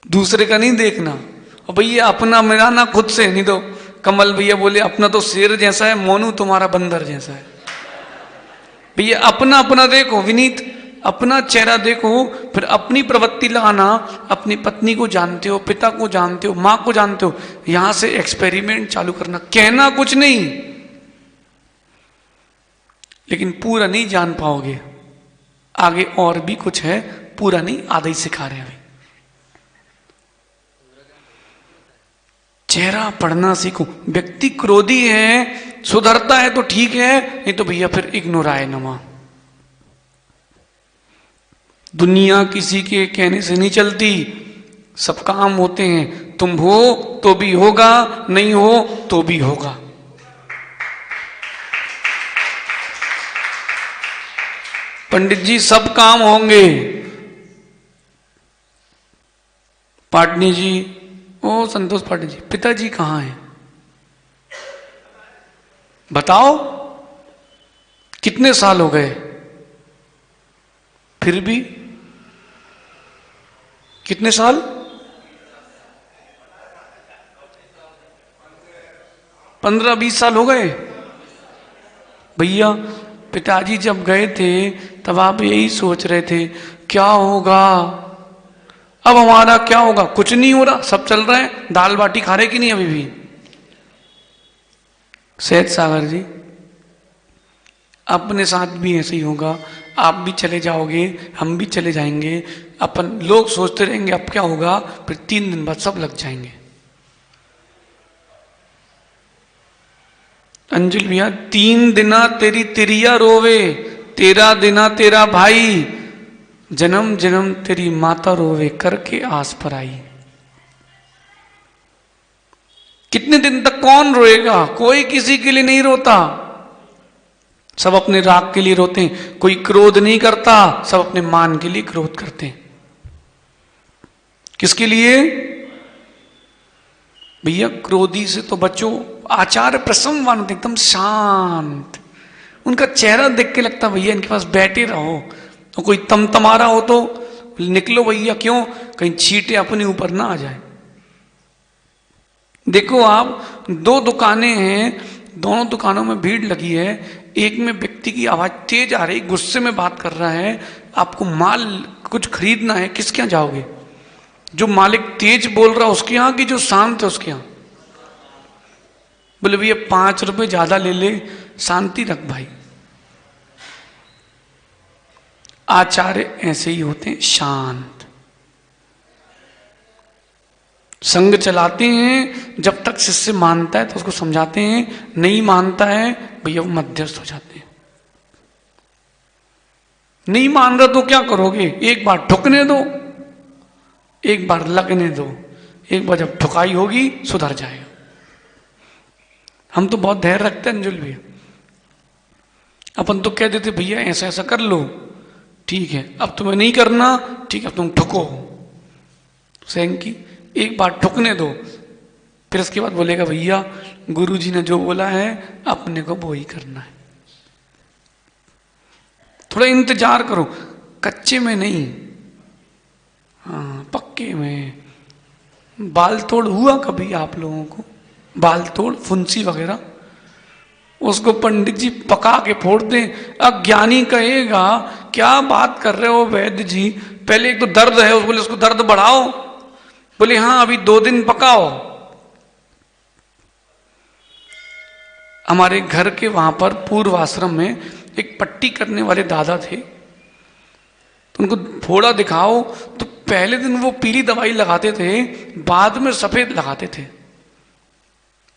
दूसरे का नहीं देखना। और भैया अपना मिलाना खुद से, नहीं तो कमल भैया बोले अपना तो शेर जैसा है, मोनू तुम्हारा बंदर जैसा है। भैया अपना अपना देखो, विनीत अपना चेहरा देखो, फिर अपनी प्रवृत्ति लगाना। अपनी पत्नी को जानते हो, पिता को जानते हो, मां को जानते हो, यहां से एक्सपेरिमेंट चालू करना। कहना कुछ नहीं, लेकिन पूरा नहीं जान पाओगे, आगे और भी कुछ है, पूरा नहीं, आधा ही सिखा रहे हैं। अभी चेहरा पढ़ना सीखो। व्यक्ति क्रोधी है, सुधरता है तो ठीक है, नहीं तो भैया फिर इग्नोराय नमा। दुनिया किसी के कहने से नहीं चलती, सब काम होते हैं। तुम हो तो भी होगा, नहीं हो तो भी होगा। पंडित जी सब काम होंगे। पाटनी जी, ओ संतोष पाटिल जी, पिताजी कहां हैं? बताओ, कितने साल हो गए? फिर भी कितने साल? 15-20 साल हो गए। भैया पिताजी जब गए थे तब आप यही सोच रहे थे क्या होगा, अब हमारा क्या होगा? कुछ नहीं हो रहा, सब चल रहा है। दाल बाटी खा रहे कि नहीं अभी भी? सहज सागर जी, अपने साथ भी ऐसे ही होगा। आप भी चले जाओगे, हम भी चले जाएंगे, अपन लोग सोचते रहेंगे अब क्या होगा, फिर 3 दिन बाद सब लग जाएंगे। अंजुल भैया, 3 दिना तेरी तिरिया रोवे, 13 दिना तेरा भाई, जन्म जन्म तेरी माता रोवे, करके आस पर आई। कितने दिन तक कौन रोएगा? कोई किसी के लिए नहीं रोता, सब अपने राग के लिए रोते हैं। कोई क्रोध नहीं करता, सब अपने मान के लिए क्रोध करते हैं। किसके लिए? भैया क्रोधी से तो बचो। आचार्य प्रसन्न, एकदम शांत, उनका चेहरा देख के लगता भैया इनके पास बैठे रहो। तो कोई तमतमारा हो तो निकलो भैया, क्यों? कहीं छींटे अपने ऊपर ना आ जाए। देखो आप, 2 दुकानें हैं, दोनों दुकानों में भीड़ लगी है। एक में व्यक्ति की आवाज तेज आ रही, गुस्से में बात कर रहा है, आपको माल कुछ खरीदना है, किसके यहां जाओगे? जो मालिक तेज बोल रहा है उसके यहां, कि जो शांत है उसके यहां? बोले भैया 5 रुपए ज्यादा ले ले, शांति रख भाई। आचार्य ऐसे ही होते हैं, शांत, संग चलाते हैं। जब तक शिष्य मानता है तो उसको समझाते हैं, नहीं मानता है भैया वो मध्यस्थ हो जाते हैं। नहीं मान रहा तो क्या करोगे? एक बार ठुकने दो, एक बार लगने दो, एक बार जब ठुकाई होगी सुधर जाएगा। हम तो बहुत धैर्य रखते हैं अंजुल भैया, अपन तो कह देते भैया ऐसा ऐसा कर लो, ठीक है, अब तुम्हें नहीं करना, ठीक है, तुम ठुको। सेंकी एक बार ठुकने दो, फिर उसके बाद बोलेगा भैया गुरुजी ने जो बोला है अपने को वो ही करना है। थोड़ा इंतजार करो, कच्चे में नहीं, हाँ पक्के में। बाल तोड़ हुआ कभी आप लोगों को? बाल तोड़, फुंसी वगैरह, उसको पंडित जी पका के फोड़ दें। अज्ञानी कहेगा क्या बात कर रहे हो वैद्य जी, पहले एक तो दर्द है, बोले उसको दर्द बढ़ाओ, बोले हाँ अभी 2 दिन पकाओ। हमारे घर के वहां पर पूर्व आश्रम में एक पट्टी करने वाले दादा थे, तो उनको फोड़ा दिखाओ तो पहले दिन वो पीली दवाई लगाते थे, बाद में सफेद लगाते थे।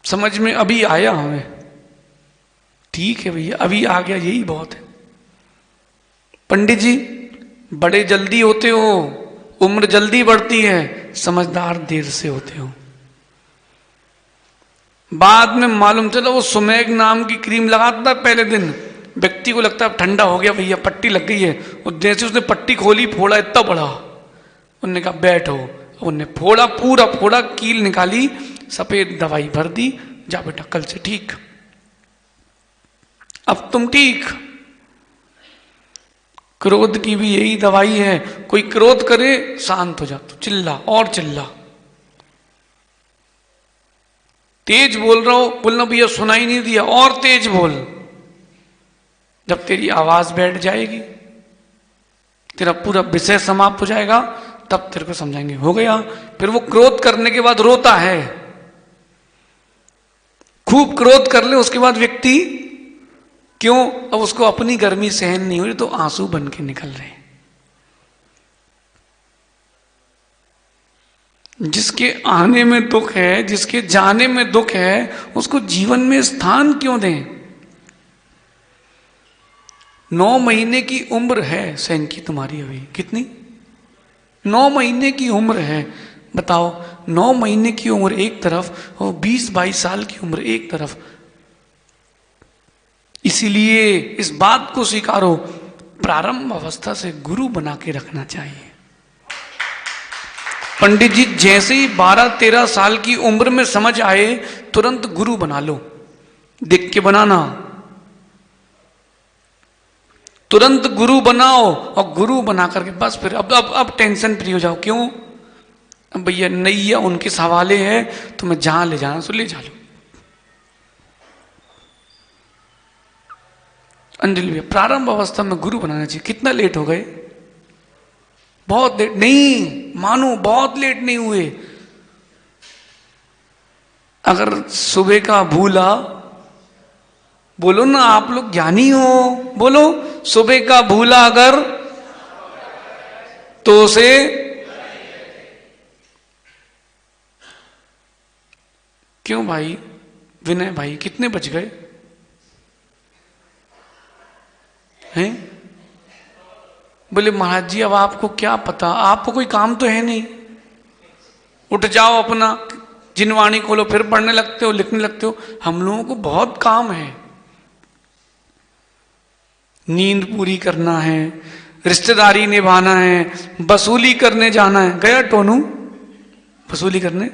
समझ में अभी आया हमें, ठीक है भैया अभी आ गया, यही बहुत है। पंडित जी बड़े जल्दी होते हो, उम्र जल्दी बढ़ती है, समझदार देर से होते हो। बाद में मालूम चला वो सुमेग नाम की क्रीम लगाता था पहले दिन, व्यक्ति को लगता है ठंडा हो गया भैया, पट्टी लग गई है, और जैसे उसने पट्टी खोली फोड़ा इतना बड़ा, उन्होंने कहा बैठो, उन्होंने फोड़ा, पूरा फोड़ा, कील निकाली, सफेद दवाई भर दी, जा बेटा कल से ठीक, अब तुम ठीक। क्रोध की भी यही दवाई है, कोई क्रोध करे शांत हो जा, तो चिल्ला और चिल्ला, तेज बोल रहा हो, बोलना भैया सुनाई नहीं दिया, और तेज बोल। जब तेरी आवाज बैठ जाएगी, तेरा पूरा विषय समाप्त हो जाएगा, तब तेरे को समझाएंगे हो गया। फिर वो क्रोध करने के बाद रोता है, खूब क्रोध कर ले उसके बाद व्यक्ति, क्यों? अब उसको अपनी गर्मी सहन नहीं हो रही तो आंसू बन के निकल रहे हैं। जिसके आने में दुख है, जिसके जाने में दुख है, उसको जीवन में स्थान क्यों दें? 9 महीने की उम्र है सहन की तुम्हारी, अभी कितनी? 9 महीने की उम्र है, बताओ 9 महीने की उम्र एक तरफ और 20-22 साल की उम्र एक तरफ। इसीलिए इस बात को स्वीकारो, प्रारंभ अवस्था से गुरु बना के रखना चाहिए। पंडित जी जैसे ही 12-13 साल की उम्र में समझ आए, तुरंत गुरु बना लो, देख के बनाना, तुरंत गुरु बनाओ, और गुरु बना करके बस फिर अब टेंशन फ्री हो जाओ। क्यों? अब भैया नैया उनके सवाले है, तुम्हें जहां ले जाना सो ले जा लो। अंजलि भैया प्रारंभ अवस्था में गुरु बनाना चाहिए। कितना लेट हो गए? बहुत लेट नहीं, मानो बहुत लेट नहीं हुए। अगर सुबह का भूला, बोलो ना आप लोग ज्ञानी हो, बोलो सुबह का भूला अगर तो उसे, क्यों भाई विनय भाई कितने बज गए हैं? बोले महाराज जी अब आपको क्या पता, आपको कोई काम तो है नहीं, उठ जाओ अपना जिनवाणी खोलो, फिर पढ़ने लगते हो, लिखने लगते हो। हम लोगों को बहुत काम है, नींद पूरी करना है, रिश्तेदारी निभाना है, वसूली करने जाना है। गया टोनू वसूली करने?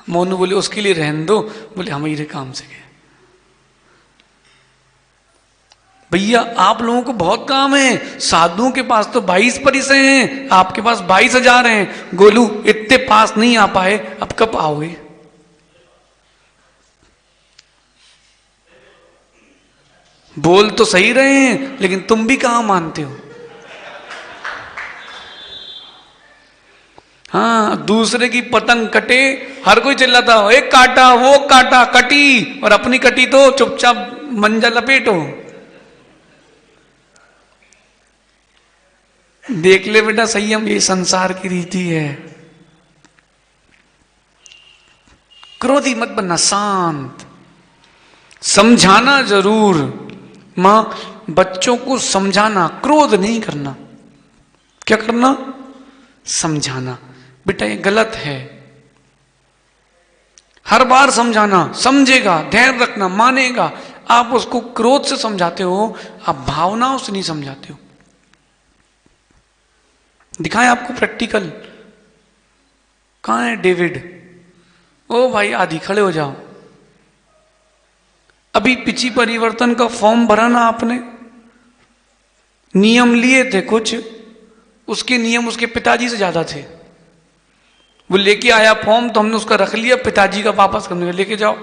मोनू बोले उसके लिए रहने दो, बोले हम ही काम से गए। भैया आप लोगों को बहुत काम है, साधुओं के पास तो 22 परिसर हैं, आपके पास 22,000 हैं। गोलू इतने पास नहीं आ पाए, अब कब आओगे? बोल तो सही रहे हैं, लेकिन तुम भी कहां मानते हो? हाँ, दूसरे की पतंग कटे, हर कोई चिल्लाता हो एक काटा, वो काटा, कटी, और अपनी कटी तो चुपचाप मंजा लपेटो। देख ले बेटा संयम, ये संसार की रीति है। क्रोधी मत बनना, शांत, समझाना जरूर। मां बच्चों को समझाना, क्रोध नहीं करना। क्या करना? समझाना, बेटा ये गलत है, हर बार समझाना, समझेगा, धैर्य रखना, मानेगा। आप उसको क्रोध से समझाते हो, आप भावनाओं से नहीं समझाते हो। दिखाएं आपको प्रैक्टिकल। कहां है डेविड? ओ भाई आदि खड़े हो जाओ। अभी पिछी परिवर्तन का फॉर्म भरा ना आपने, नियम लिए थे कुछ, उसके नियम उसके पिताजी से ज्यादा थे। वो लेके आया फॉर्म तो हमने उसका रख लिया, पिताजी का वापस करने का लेके जाओ।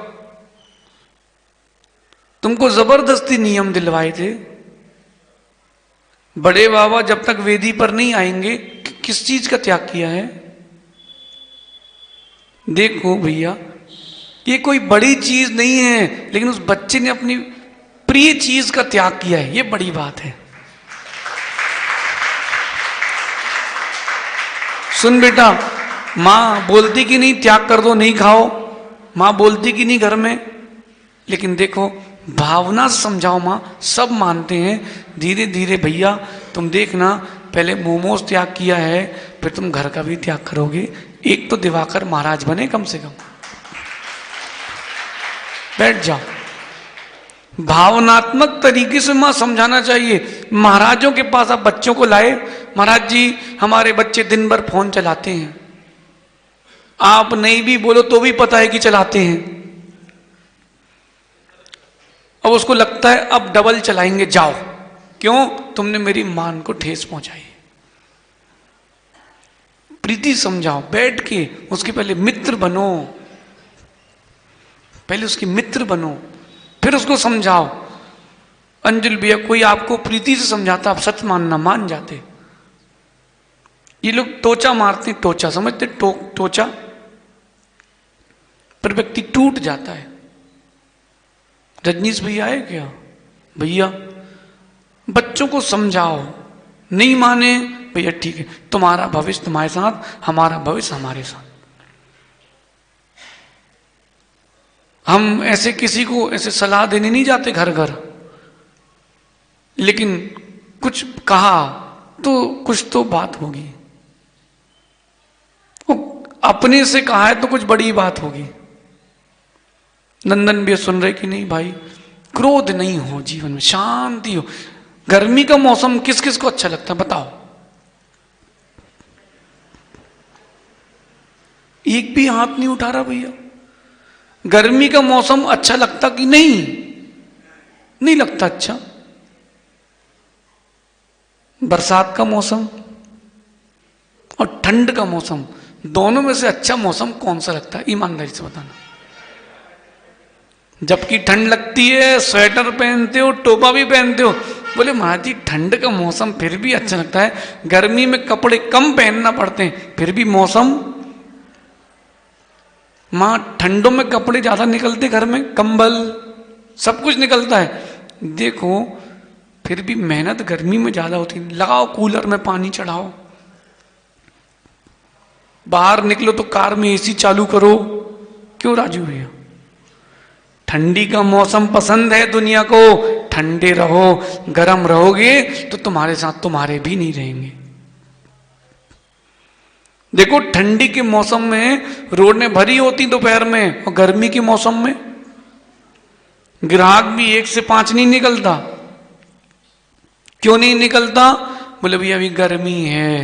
तुमको जबरदस्ती नियम दिलवाए थे। बड़े बाबा जब तक वेदी पर नहीं आएंगे किस चीज का त्याग किया है? देखो भैया, ये कोई बड़ी चीज नहीं है, लेकिन उस बच्चे ने अपनी प्रिय चीज का त्याग किया है, ये बड़ी बात है। सुन बेटा, मां बोलती कि नहीं त्याग कर दो, नहीं खाओ, मां बोलती कि नहीं घर में, लेकिन देखो भावना से समझाओ। मां सब मानते हैं, धीरे धीरे भैया तुम देखना, पहले मोमोज त्याग किया है, फिर तुम घर का भी त्याग करोगे। एक तो दिवाकर महाराज बने कम से कम। बैठ जाओ। भावनात्मक तरीके से मां समझाना चाहिए। महाराजों के पास आप बच्चों को लाए, महाराज जी हमारे बच्चे दिन भर फोन चलाते हैं, आप नहीं भी बोलो तो भी पता है कि चलाते हैं। अब उसको लगता है अब डबल चलाएंगे, जाओ। क्यों? तुमने मेरी मान को ठेस पहुंचाई। प्रीति समझाओ, बैठ के उसके पहले मित्र बनो, पहले उसके मित्र बनो, फिर उसको समझाओ। अंजुल भैया कोई आपको प्रीति से समझाता, आप सच मानना, मान जाते। ये लोग टोचा मारते, टोचा समझते, टोचा पर व्यक्ति टूट जाता है। रजनीश भैया आए क्या? भैया बच्चों को समझाओ, नहीं माने भैया ठीक है, तुम्हारा भविष्य तुम्हारे साथ, हमारा भविष्य हमारे साथ। हम ऐसे किसी को ऐसे सलाह देने नहीं जाते घर घर, लेकिन कुछ कहा तो कुछ तो बात होगी। अपने से कहा है तो कुछ बड़ी बात होगी। नंदन भी सुन रहे कि नहीं भाई, क्रोध नहीं हो जीवन में, शांति हो। गर्मी का मौसम किस किस को अच्छा लगता है बताओ? एक भी हाथ नहीं उठा रहा भैया। गर्मी का मौसम अच्छा लगता कि नहीं? नहीं लगता अच्छा। बरसात का मौसम और ठंड का मौसम, दोनों में से अच्छा मौसम कौन सा लगता है? ईमानदारी से बताना। जबकि ठंड लगती है, स्वेटर पहनते हो, टोपा भी पहनते हो, बोले महाराज जी ठंड का मौसम फिर भी अच्छा लगता है, गर्मी में कपड़े कम पहनना पड़ते हैं, फिर भी मौसम। मां ठंडों में कपड़े ज्यादा निकलते, घर में कंबल सब कुछ निकलता है। देखो फिर भी मेहनत गर्मी में ज्यादा होती है। लगाओ कूलर में पानी चढ़ाओ, बाहर निकलो तो कार में एसी चालू करो। क्यों राजू भैया? ठंडी का मौसम पसंद है दुनिया को, ठंडे रहो, गर्म रहोगे तो तुम्हारे साथ तुम्हारे भी नहीं रहेंगे। देखो ठंडी के मौसम में रोडें भरी होती दोपहर में, और गर्मी के मौसम में ग्राहक भी 1 से 5 नहीं निकलता। क्यों नहीं निकलता? बोले भैया अभी गर्मी है।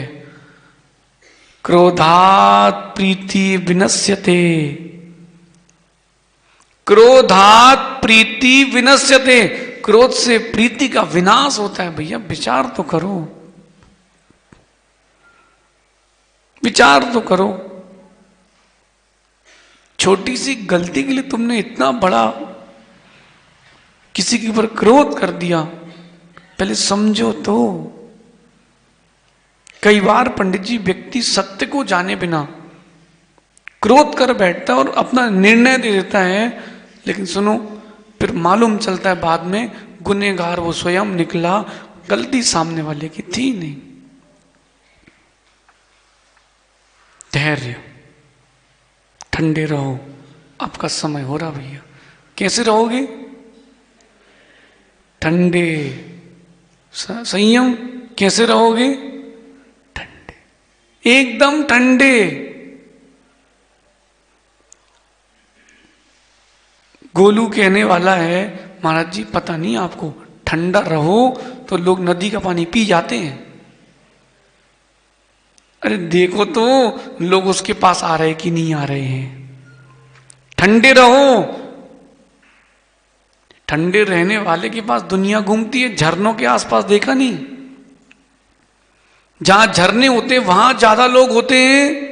क्रोधात प्रीति विनश्यते, क्रोधात प्रीति विनश्यते, क्रोध से प्रीति का विनाश होता है। भैया विचार तो करो, विचार तो करो। छोटी सी गलती के लिए तुमने इतना बड़ा किसी के ऊपर क्रोध कर दिया, पहले समझो तो। कई बार पंडित जी व्यक्ति सत्य को जाने बिना क्रोध कर बैठता है और अपना निर्णय दे देता है, लेकिन सुनो फिर मालूम चलता है बाद में गुनहगार वो स्वयं निकला, गलती सामने वाले की थी नहीं। धैर्य, ठंडे रहो, आपका समय हो रहा भैया। कैसे रहोगे? ठंडे, संयम। कैसे रहोगे? ठंडे, एकदम ठंडे। गोलू कहने वाला है महाराज जी पता नहीं आपको, ठंडा रहो तो लोग नदी का पानी पी जाते हैं। अरे देखो तो लोग उसके पास आ रहे कि नहीं आ रहे हैं। ठंडे रहो। ठंडे रहने वाले के पास दुनिया घूमती है, झरनों के आसपास देखा नहीं? जहां झरने होते वहां ज्यादा लोग होते हैं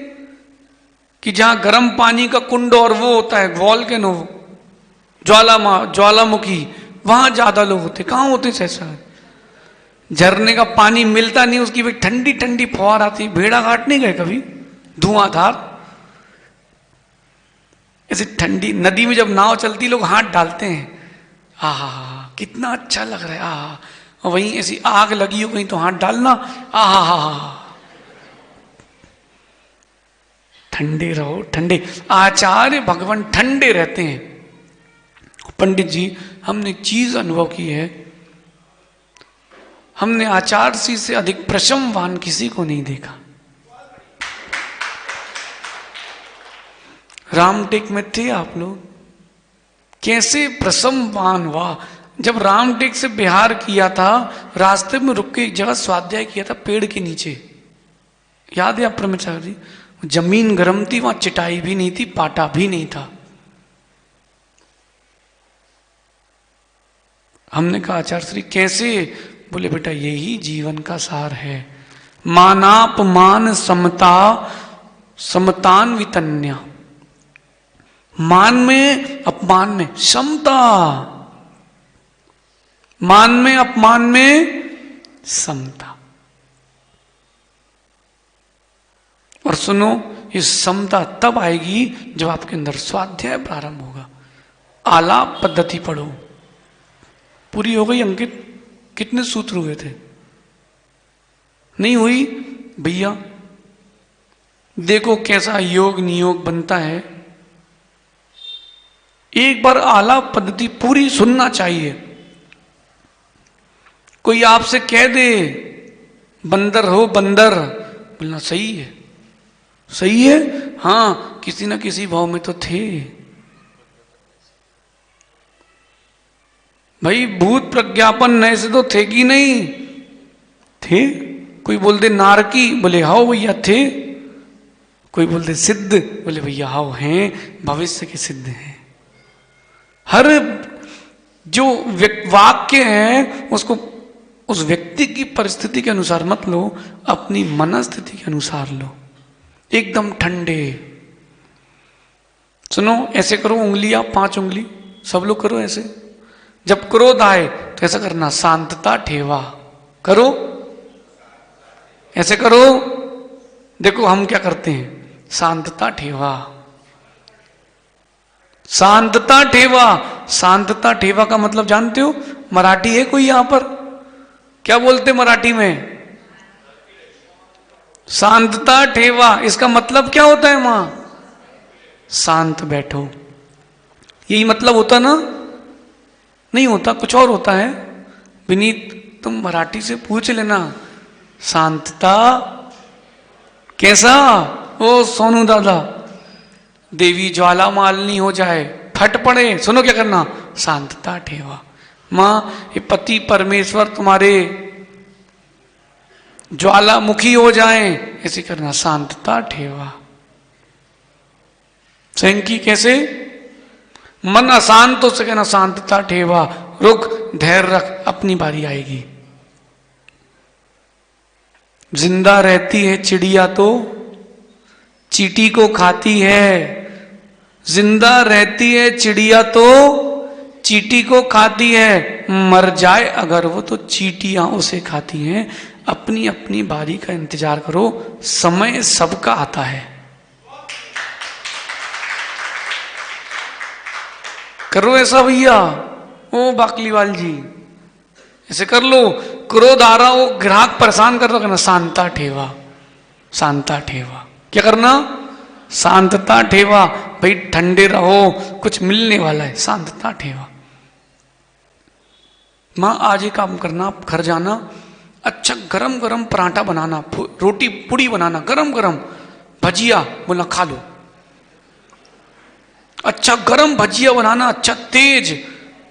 कि जहां गर्म पानी का कुंड और वो होता है वॉल्केनो, ज्वालामुखी, वहां ज्यादा लोग होते। कहां होते ऐसा? झरने का पानी मिलता नहीं, उसकी भी ठंडी ठंडी फुहार आती। भेड़ा घाट नहीं गए कभी? धुआंधार ऐसे ठंडी नदी में जब नाव चलती लोग हाथ डालते हैं, आहा कितना अच्छा लग रहा है। आहा, और वहीं ऐसी आग लगी हो कहीं तो हाथ डालना, आहा। ठंडे रहो, ठंडे। आचार्य भगवान ठंडे रहते हैं। पंडित जी, हमने एक चीज अनुभव की है, हमने आचार्य से अधिक प्रशमवान किसी को नहीं देखा। रामटेक में थे आप लोग, कैसे प्रशमवान हुआ। जब रामटेक से बिहार किया था, रास्ते में रुक के एक जगह स्वाध्याय किया था पेड़ के नीचे, याद है आप ब्रह्मचारी जी? जमीन गर्म थी, वहां चटाई भी नहीं थी, पाटा भी नहीं था। हमने कहा आचार्य श्री कैसे? बोले बेटा यही जीवन का सार है। मानापमान समता समतान वितन्या। मान में अपमान में समता, मान में अपमान में समता। और सुनो, ये समता तब आएगी जब आपके अंदर स्वाध्याय प्रारंभ होगा। आलाप पद्धति पढ़ो। पूरी हो गई अंकित? कितने सूत्र हुए थे? नहीं हुई? भैया देखो कैसा योग नियोग बनता है। एक बार आलाप पद्धति पूरी सुनना चाहिए। कोई आपसे कह दे बंदर हो बंदर, बोलना सही है, सही है, हाँ किसी ना किसी भाव में तो थे। भाई भूत प्रज्ञापन नए से तो थे कि नहीं थे? कोई बोल दे नारकी, बोले हाओ भैया थे। कोई बोल दे सिद्ध, बोले भैया हाओ हैं, भविष्य के सिद्ध हैं। हर जो वाक्य है उसको उस व्यक्ति की परिस्थिति के अनुसार मत लो, अपनी मनस्थिति के अनुसार लो। एकदम ठंडे। सुनो, ऐसे करो उंगलियां, 5 उंगली सब लोग करो ऐसे। जब क्रोध आए तो ऐसा करना, शांतता ठेवा। करो, ऐसे करो। देखो हम क्या करते हैं, शांतता ठेवा, शांतता ठेवा। शांतता ठेवा का मतलब जानते हो? मराठी है कोई यहां पर? क्या बोलते मराठी में? शांतता ठेवा। इसका मतलब क्या होता है मां? शांत बैठो। यही मतलब होता ना? नहीं होता, कुछ और होता है। विनीत तुम मराठी से पूछ लेना, शांतता कैसा? ओ सोनू दादा, देवी ज्वाला मालिनी हो जाए, फट पड़े, सुनो क्या करना, शांतता ठेवा। मां ये पति परमेश्वर तुम्हारे ज्वालामुखी हो जाएं, ऐसे करना, शांतता ठेवा। सैंकी कैसे? मन अशांत हो सके ना, शांतता ठेवा, रुक, धैर्य रख, अपनी बारी आएगी। जिंदा रहती है चिड़िया तो चींटी को खाती है। जिंदा रहती है चिड़िया तो चींटी को खाती है, मर जाए अगर वो तो चींटियां उसे खाती हैं। अपनी अपनी बारी का इंतजार करो, समय सबका आता है। करो ऐसा भैया, ओ बाकलीवाल जी, ऐसे कर लो। क्रोध आ रहा हो, ग्राहक परेशान कर रहा, शांता ठेवा, शांता ठेवा। क्या करना? शांतता ठेवा। भाई ठंडे रहो, कुछ मिलने वाला है, शांतता ठेवा। मां आज एक काम करना, आप घर जाना, अच्छा गरम गरम पराठा बनाना, रोटी पूड़ी बनाना, गरम गरम भजिया, बोला खा लो। अच्छा गरम भजिया बनाना, अच्छा तेज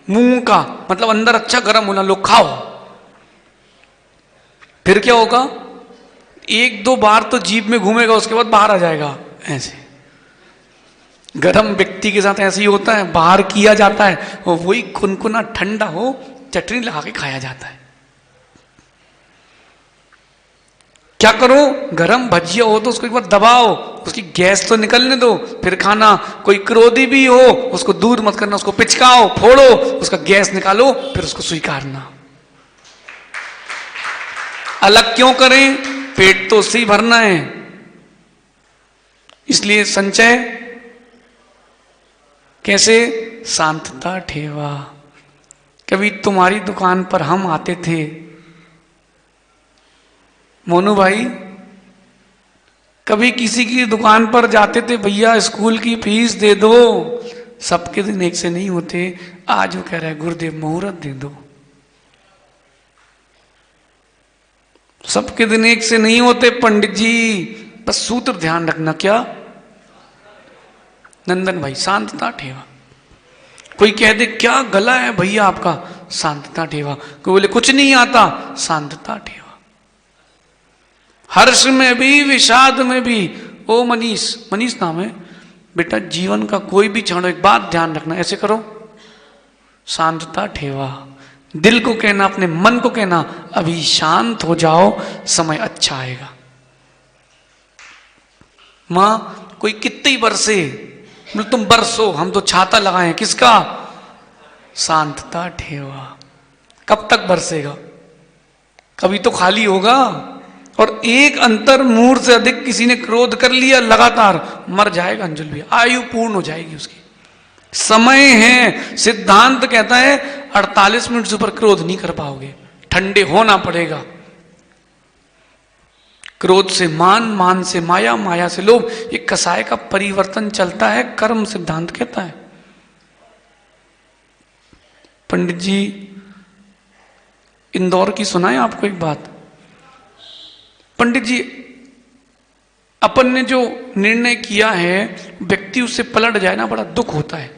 मूंग का, मतलब अंदर अच्छा गरम होना, लो खाओ। फिर क्या होगा? 1-2 बार तो जीभ में घूमेगा, उसके बाद बाहर आ जाएगा ऐसे। गरम व्यक्ति के साथ ऐसे ही होता है, बाहर किया जाता है और वही कुनकुना ठंडा हो चटनी लगा के खाया जाता है। क्या करो, गरम भजिया हो तो उसको एक बार दबाओ, उसकी गैस तो निकलने दो, फिर खाना। कोई क्रोधी भी हो उसको दूर मत करना, उसको पिचकाओ, फोड़ो, उसका गैस निकालो, फिर उसको स्वीकारना। अलग क्यों करें, पेट तो उससे ही भरना है। इसलिए संचय कैसे, शांतता ठेवा। कभी तुम्हारी दुकान पर हम आते थे मोनू भाई, कभी किसी की दुकान पर जाते थे, भैया स्कूल की फीस दे दो, सबके दिन एक से नहीं होते। आज वो कह रहा है गुरुदेव मुहूर्त दे दो। सबके दिन एक से नहीं होते पंडित जी, बस सूत्र ध्यान रखना। क्या नंदन भाई, शांतता ठेवा। कोई कह दे क्या गला है भैया आपका, शांतता ठेवा। कोई बोले कुछ नहीं आता, शांतता ठेवा। हर्ष में भी विषाद में भी। ओ मनीष, मनीष नाम है बेटा, जीवन का कोई भी क्षण, एक बात ध्यान रखना, ऐसे करो, शांतता ठेवा। दिल को कहना, अपने मन को कहना, अभी शांत हो जाओ, समय अच्छा आएगा। मां कोई कितने बरसे, बोले तुम बरसो, हम तो छाता लगाए, किसका, शांतता ठेवा। कब तक बरसेगा, कभी तो खाली होगा। और एक अंतर मूर से अधिक किसी ने क्रोध कर लिया लगातार, मर जाएगा अंजुल भैया, आयु पूर्ण हो जाएगी उसकी। समय है, सिद्धांत कहता है 48 मिनट से ऊपर क्रोध नहीं कर पाओगे, ठंडे होना पड़ेगा। क्रोध से मान, मान से माया, माया से लोभ, ये कसाय का परिवर्तन चलता है, कर्म सिद्धांत कहता है। पंडित जी इंदौर की सुनाए आपको एक बात। पंडित जी, अपन ने जो निर्णय किया है, व्यक्ति उससे पलट जाए ना, बड़ा दुख होता है,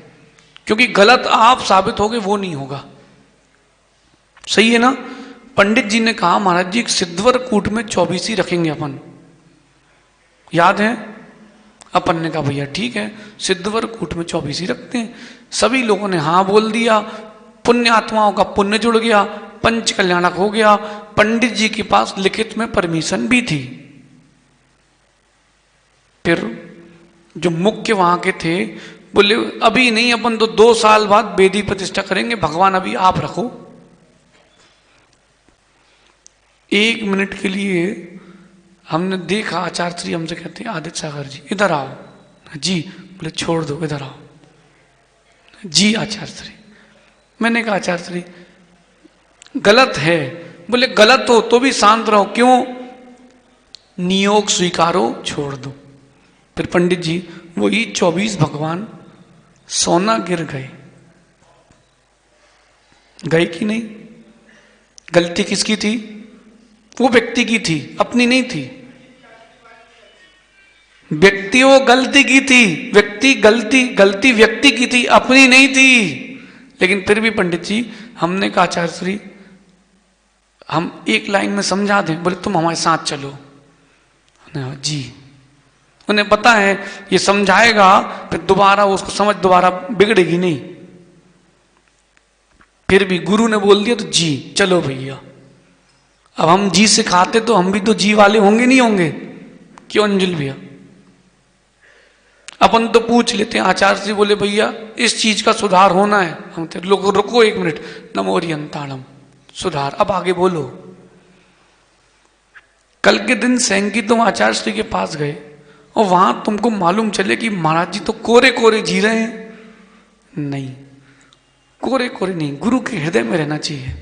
क्योंकि गलत आप साबित होगे वो नहीं होगा। सही है ना। पंडित जी ने कहा महाराज जी, एक सिद्धवर कूट में 24 ही रखेंगे अपन, याद है। अपन ने कहा भैया ठीक है, सिद्धवर कूट में 24 ही रखते हैं। सभी लोगों ने हाँ बोल दिया, पुण्य आत्माओं का पुण्य जुड़ गया, पंच कल्याणक हो गया। पंडित जी के पास लिखित में परमिशन भी थी। फिर जो मुख्य वहां के थे बोले अभी नहीं, अपन तो 2 साल बाद वेदी प्रतिष्ठा करेंगे, भगवान अभी आप रखो। 1 मिनट के लिए हमने देखा, आचार्य श्री हमसे कहते हैं आदित्य सागर जी इधर आओ जी, बोले छोड़ दो इधर आओ जी आचार्य श्री। मैंने कहा आचार्य श्री गलत है। बोले गलत हो तो भी शांत रहो, क्यों, नियोग स्वीकारो, छोड़ दो। फिर पंडित जी वही 24 भगवान सोना गिर गए, गए कि नहीं। गलती किसकी थी, वो व्यक्ति की थी, अपनी नहीं थी। व्यक्ति वो गलती की थी, गलती व्यक्ति की थी, अपनी नहीं थी। लेकिन फिर भी पंडित जी हमने कहा आचार्य श्री हम एक लाइन में समझा दें। बोले तुम हमारे साथ चलो जी। उन्हें पता है ये समझाएगा फिर दोबारा उसको समझ दोबारा बिगड़ेगी नहीं। फिर भी गुरु ने बोल दिया तो जी चलो भैया। अब हम जी सिखाते तो हम भी तो जी वाले होंगे नहीं होंगे, क्यों अंजुल भैया। अपन तो पूछ लेते हैं, आचार्य जी बोले भैया इस चीज का सुधार होना है। हम तो लोग रुको 1 मिनट, नमोरी अंताड़म सुधार, अब आगे बोलो। कल के दिन सैंकी तुम आचार्य श्री के पास गए और वहां तुमको मालूम चले कि महाराज जी तो कोरे कोरे जी रहे हैं। नहीं, कोरे कोरे नहीं, गुरु के हृदय में रहना चाहिए,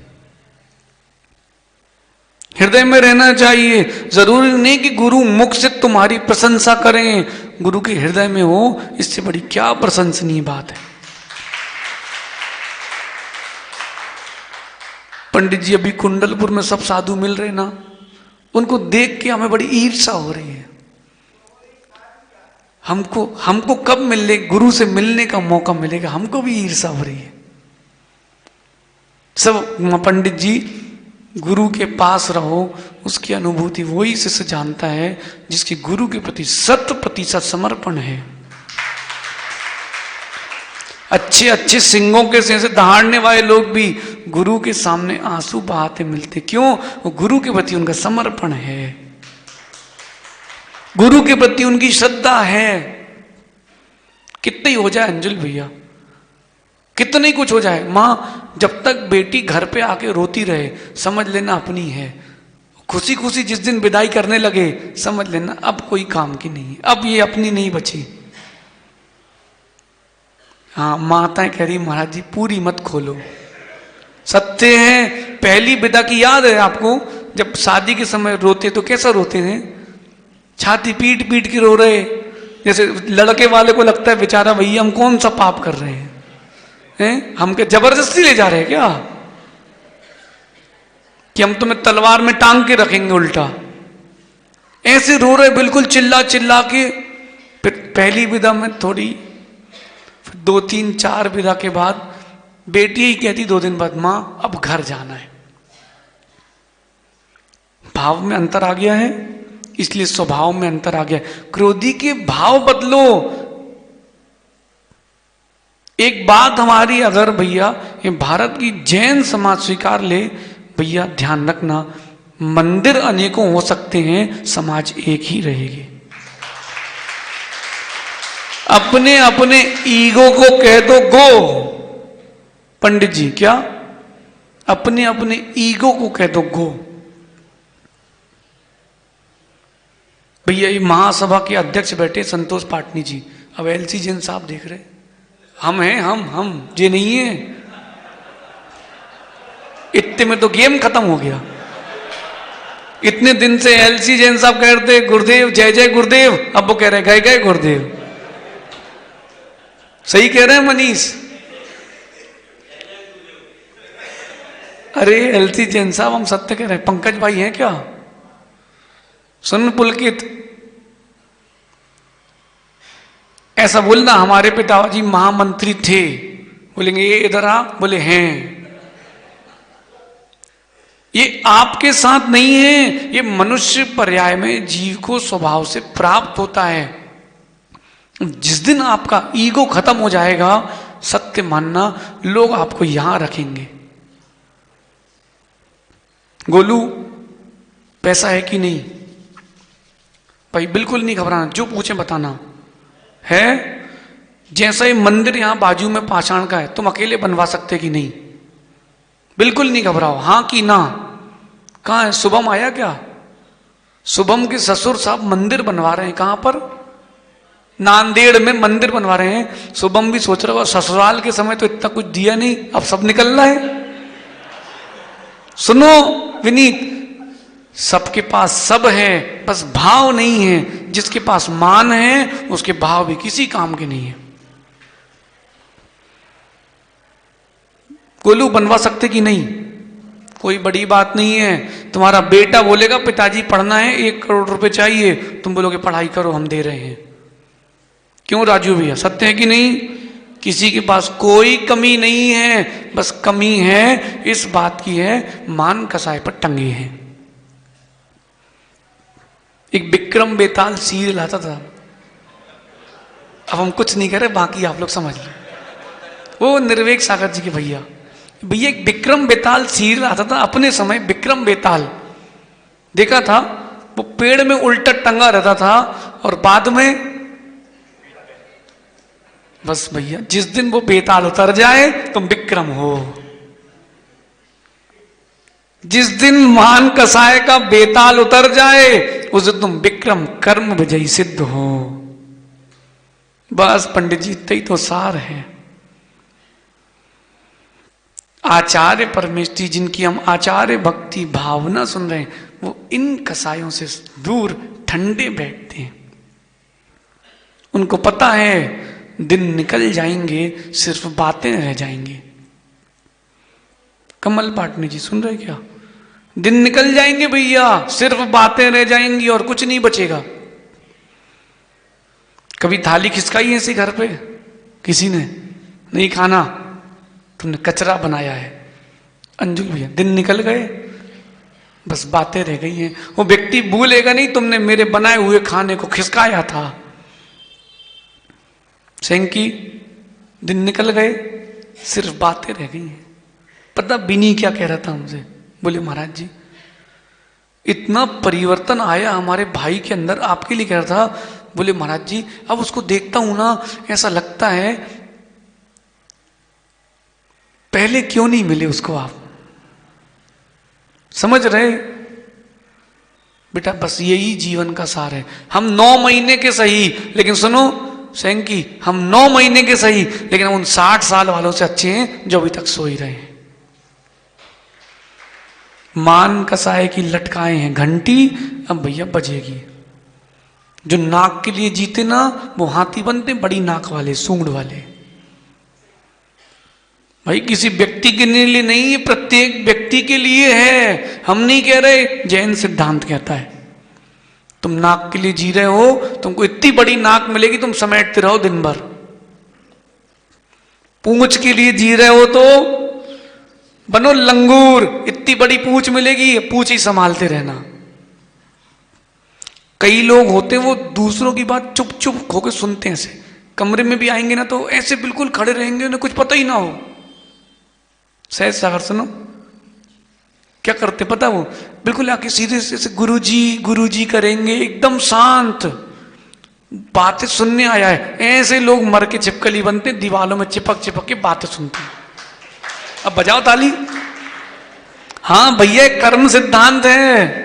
हृदय में रहना चाहिए। जरूरी नहीं कि गुरु मुख से तुम्हारी प्रशंसा करें, गुरु के हृदय में हो, इससे बड़ी क्या प्रशंसनीय बात है। पंडित जी अभी कुंडलपुर में सब साधु मिल रहे ना, उनको देख के हमें बड़ी ईर्ष्या हो रही है। हमको कब मिलने, गुरु से मिलने का मौका मिलेगा, हमको भी ईर्ष्या हो रही है। सब पंडित जी गुरु के पास रहो, उसकी अनुभूति वही शिष्य जानता है जिसकी गुरु के प्रति 100% समर्पण है। अच्छे अच्छे सिंगों के से दहाड़ने वाले लोग भी गुरु के सामने आंसू बहाते मिलते। क्यों? वो गुरु के प्रति उनका समर्पण है, गुरु के प्रति उनकी श्रद्धा है। कितना ही हो जाए अंजुल भैया, कितना ही कुछ हो जाए, माँ जब तक बेटी घर पे आके रोती रहे समझ लेना अपनी है। खुशी खुशी जिस दिन विदाई करने लगे समझ लेना अब कोई काम की नहीं है, अब ये अपनी नहीं बची। हाँ, माताएं कह रही महाराज जी पूरी मत खोलो, सत्य है। पहली विदा की याद है आपको, जब शादी के समय रोते तो कैसा रोते हैं? छाती पीट पीट के रो रहे, जैसे लड़के वाले को लगता है बेचारा भैया हम कौन सा पाप कर रहे हैं, हम क्या जबरदस्ती ले जा रहे हैं क्या, कि हम तुम्हें तलवार में टांग के रखेंगे उल्टा। ऐसे रो रहे बिल्कुल चिल्ला चिल्ला के। फिर पहली विदा में थोड़ी, फिर 2 3 4 विदा के बाद बेटी ही कहती 2 दिन बाद, मां अब घर जाना है। भाव में अंतर आ गया है, इसलिए स्वभाव में अंतर आ गया। क्रोधी के भाव बदलो। एक बात हमारी अगर भैया ये भारत की जैन समाज स्वीकार ले, भैया ध्यान रखना, मंदिर अनेकों हो सकते हैं, समाज एक ही रहेगी। अपने अपने ईगो को कह दो गो। पंडित जी क्या? अपने अपने ईगो को कह दो गो। भैया ये महासभा के अध्यक्ष बैठे संतोष पाटनी जी, अब एलसी जैन साहब देख रहे, हम हैं, हम ये नहीं है। इतने में तो गेम खत्म हो गया। इतने दिन से एलसी जैन साहब कह रहे थे गुरुदेव जय जय गुरुदेव, अब वो कह रहे गए गए गुरुदेव। सही कह रहे हैं मनीष? अरे एलसी जैन साहब हम सत्य कह रहे हैं। पंकज भाई हैं क्या? सुन पुलकित, ऐसा बोलना हमारे पिताजी महामंत्री थे, बोलेंगे ये इधर आ, बोले हैं। ये आपके साथ नहीं है, ये मनुष्य पर्याय में जीव को स्वभाव से प्राप्त होता है। जिस दिन आपका ईगो खत्म हो जाएगा, सत्य मानना लोग आपको यहां रखेंगे। गोलू पैसा है कि नहीं? भाई बिल्कुल नहीं घबराना, जो पूछे बताना है। जैसा ही मंदिर यहां बाजू में पाषाण का है, तुम अकेले बनवा सकते कि नहीं? बिल्कुल नहीं घबराओ, हां कि ना। कहां है शुभम? आया क्या? शुभम के ससुर साहब मंदिर बनवा रहे हैं। कहां पर? नांदेड़ में मंदिर बनवा रहे हैं। शुभम भी सोच रहा होगा ससुराल के समय तो इतना कुछ दिया नहीं, अब सब निकल रहा है। सुनो विनीत, सबके पास सब है, बस भाव नहीं है। जिसके पास मान है उसके भाव भी किसी काम के नहीं है। गोलू बनवा सकते कि नहीं? कोई बड़ी बात नहीं है। तुम्हारा बेटा बोलेगा पिताजी पढ़ना है, 1 करोड़ रुपए चाहिए, तुम बोलोगे पढ़ाई करो हम दे रहे हैं। क्यों राजू भैया, सत्य है कि नहीं? किसी के पास कोई कमी नहीं है, बस कमी है इस बात की है मान कसाय पर टंगे हैं। एक विक्रम बेताल सीरियल आता था, अब हम कुछ नहीं कर रहे, बाकी आप लोग समझ लो। वो निर्वेक सागर जी के भैया एक विक्रम बेताल सीरियल आता था अपने समय। विक्रम बेताल देखा था, वो पेड़ में उल्टा टंगा रहता था और बाद में बस भैया जिस दिन वो बेताल उतर जाए तुम विक्रम हो। जिस दिन मान कसाय का बेताल उतर जाए उस दिन तुम विक्रम कर्म विजयी सिद्ध हो। बस पंडित जी इतना ही तो सार है। आचार्य परमेष्ठी जिनकी हम आचार्य भक्ति भावना सुन रहे हैं, वो इन कसायों से दूर ठंडे बैठते हैं। उनको पता है दिन निकल जाएंगे, सिर्फ बातें रह जाएंगी। कमल पाटनी जी सुन रहे क्या? दिन निकल जाएंगे भैया, सिर्फ बातें रह जाएंगी और कुछ नहीं बचेगा। कभी थाली खिसकाई ऐसी घर पे किसी ने? नहीं खाना, तुमने कचरा बनाया है। अंजुल भैया दिन निकल गए, बस बातें रह गई हैं। वो व्यक्ति भूलेगा नहीं तुमने मेरे बनाए हुए खाने को खिसकाया था। सेंकी दिन निकल गए, सिर्फ बातें रह गई हैं। पता बिनी क्या कह रहा था हमसे, बोले महाराज जी इतना परिवर्तन आया हमारे भाई के अंदर, आपके लिए कह रहा था। बोले महाराज जी अब उसको देखता हूं ना, ऐसा लगता है पहले क्यों नहीं मिले उसको। आप समझ रहे बेटा, बस यही जीवन का सार है। हम 9 महीने के सही, लेकिन सुनो सैंकी, हम 9 महीने के सही, लेकिन हम उन 60 साल वालों से अच्छे हैं जो अभी तक सो ही रहे हैं। मान कसाए की लटकाए हैं घंटी, अब भैया बजेगी। जो नाक के लिए जीते ना, वो हाथी बनते, बड़ी नाक वाले, सूंड वाले। भाई किसी व्यक्ति के लिए नहीं है, प्रत्येक व्यक्ति के लिए है। हम नहीं कह रहे, जैन सिद्धांत कहता है तुम नाक के लिए जी रहे हो, तुमको इतनी बड़ी नाक मिलेगी, तुम समेटते रहो दिन भर। पूंछ के लिए जी रहे हो तो बनो लंगूर, इतनी बड़ी पूंछ मिलेगी, पूंछ ही संभालते रहना। कई लोग होते हैं वो दूसरों की बात चुप चुप होकर सुनते हैं, ऐसे कमरे में भी आएंगे ना तो ऐसे बिल्कुल खड़े रहेंगे, उन्हें कुछ पता ही ना हो। सहज सागर सुनो क्या करते पता, वो बिल्कुल आके सीधे से गुरुजी करेंगे, एकदम शांत, बातें सुनने आया है। ऐसे लोग मर के छिपकली बनते, दीवालों में चिपक चिपक के बातें सुनते हैं। अब बजाओ ताली। हाँ भैया कर्म सिद्धांत है,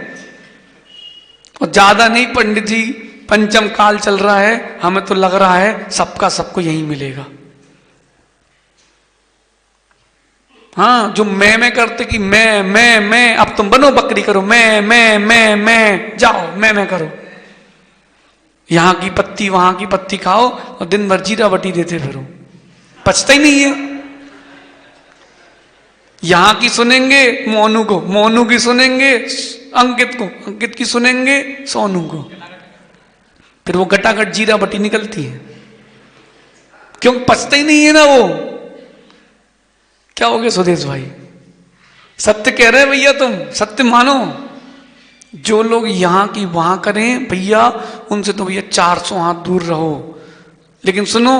और ज्यादा नहीं पंडित जी, पंचम काल चल रहा है, हमें तो लग रहा है सबका सबको यही मिलेगा। हाँ जो मैं करते कि मैं, अब तुम बनो बकरी करो, मैं जाओ मैं करो, यहां की पत्ती वहां की पत्ती खाओ और दिन भर जीरा बटी देते फिरो, पचता ही नहीं है। यहां की सुनेंगे मोनू को, मोनू की सुनेंगे अंकित को, अंकित की सुनेंगे सोनू को, फिर वो गटागट जीरा बटी निकलती है। क्यों? पचता ही नहीं है ना वो। क्या हो गया सुदेश भाई? सत्य कह रहे भैया, तुम सत्य मानो। जो लोग यहां की वहां करें भैया, उनसे तो भैया 400 हाथ दूर रहो। लेकिन सुनो,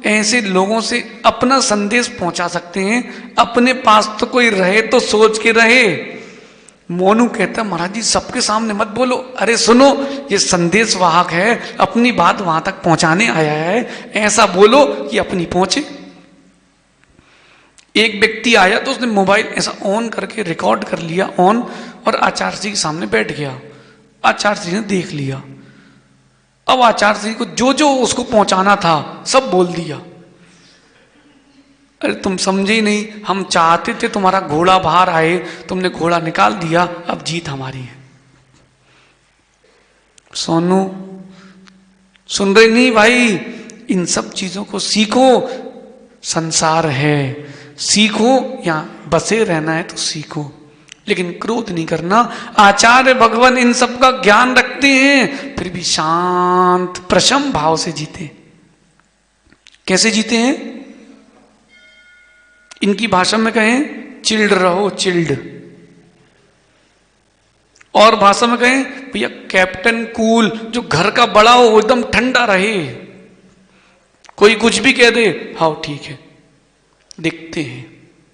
ऐसे लोगों से अपना संदेश पहुंचा सकते हैं। अपने पास तो कोई रहे तो सोच के रहे। मोनू कहता महाराज जी सबके सामने मत बोलो। अरे सुनो, ये संदेश वाहक है, अपनी बात वहां तक पहुंचाने आया है, ऐसा बोलो कि अपनी पहुंचे। एक व्यक्ति आया तो उसने मोबाइल ऐसा ऑन करके रिकॉर्ड कर लिया ऑन, और आचार्य जी के सामने बैठ गया। आचार्य जी ने देख लिया। अब आचार्य जी को जो जो उसको पहुंचाना था सब बोल दिया। अरे तुम समझे ही नहीं, हम चाहते थे तुम्हारा घोड़ा बाहर आए, तुमने घोड़ा निकाल दिया, अब जीत हमारी है। सोनू सुन रहे नहीं भाई? इन सब चीजों को सीखो। संसार है, सीखो। यहां बसे रहना है तो सीखो, लेकिन क्रोध नहीं करना। आचार्य भगवान इन सब का ज्ञान रखते हैं, फिर भी शांत प्रशम भाव से जीते। कैसे जीते हैं? इनकी भाषा में कहें चिल्ड रहो, चिल्ड। और भाषा में कहें भैया कैप्टन कूल, जो घर का बड़ा हो एकदम ठंडा रहे। कोई कुछ भी कह दे, हाँ ठीक है, देखते हैं।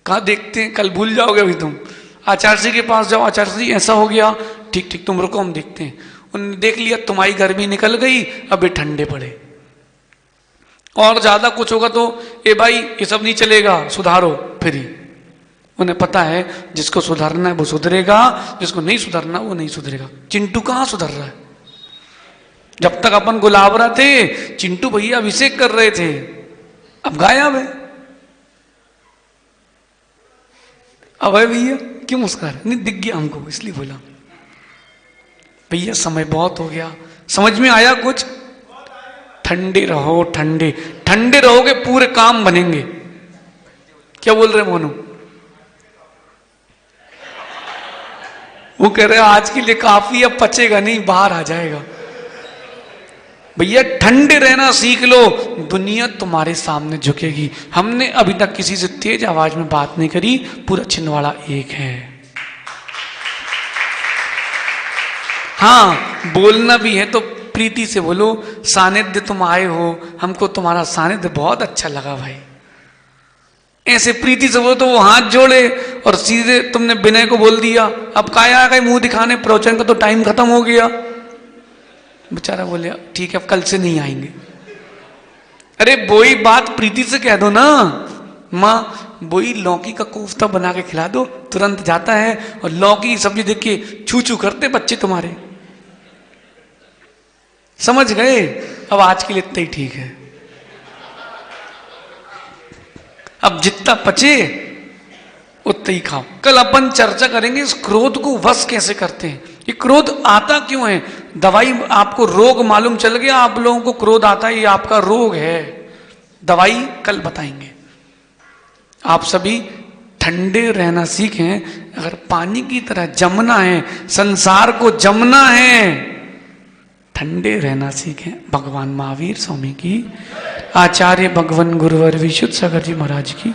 कहा देखते हैं? कल भूल जाओगे अभी तुम। आचार्य जी के पास जाओ, आचार्य जी ऐसा हो गया, ठीक ठीक तुम रुको हम देखते हैं। उन्होंने देख लिया तुम्हारी गर्मी निकल गई, अब ये ठंडे पड़े। और ज्यादा कुछ होगा तो ए भाई ये सब नहीं चलेगा, सुधारो फिर ही। उन्हें पता है जिसको सुधारना है वो सुधरेगा, जिसको नहीं सुधरना वो नहीं सुधरेगा। चिंटू कहाँ सुधर रहा है? जब तक अपन गुलाबरा थे, चिंटू भैया अभिषेक कर रहे थे, अब गायब है। अब है भैया, क्यों मुस्कुरा रहे? नहीं दिख गया हमको इसलिए बोला। भैया समय बहुत हो गया, समझ में आया कुछ? ठंडे रहो, ठंडे ठंडे रहोगे पूरे काम बनेंगे। क्या बोल रहे मोनू? वो कह रहे आज के लिए काफी, अब पचेगा नहीं, बाहर आ जाएगा। भैया ठंडे रहना सीख लो, दुनिया तुम्हारे सामने झुकेगी। हमने अभी तक किसी से तेज आवाज में बात नहीं करी, पूरा छिंदवाड़ा एक है। हाँ बोलना भी है तो प्रीति से बोलो, सानिध्य तुम आए हो, हमको तुम्हारा सानिध्य बहुत अच्छा लगा भाई। ऐसे प्रीति से बोलो तो वो हाथ जोड़े, और सीधे तुमने विनय को बोल दिया अब काया आ गए मुंह दिखाने, प्रवचन का तो टाइम खत्म हो गया। बेचारा बोले ठीक है अब कल से नहीं आएंगे। अरे वही बात प्रीति से कह दो ना, माँ वही लौकी का कोफ्ता बना के खिला दो, तुरंत जाता है। और लौकी की सब्जी देख के छू छू करते बच्चे तुम्हारे। समझ गए? अब आज के लिए इतना ही ठीक है। अब जितना पचे उतना ही खाओ। कल अपन चर्चा करेंगे इस क्रोध को वश कैसे करते हैं। ये क्रोध आता क्यों है? दवाई आपको रोग मालूम चल गया, आप लोगों को क्रोध आता है, ये आपका रोग है। दवाई कल बताएंगे। आप सभी ठंडे रहना सीखें। अगर पानी की तरह जमना है, संसार को जमना है, ठंडे रहना सीखें। भगवान महावीर स्वामी की, आचार्य भगवान गुरुवर विशुद्ध सागर जी महाराज की।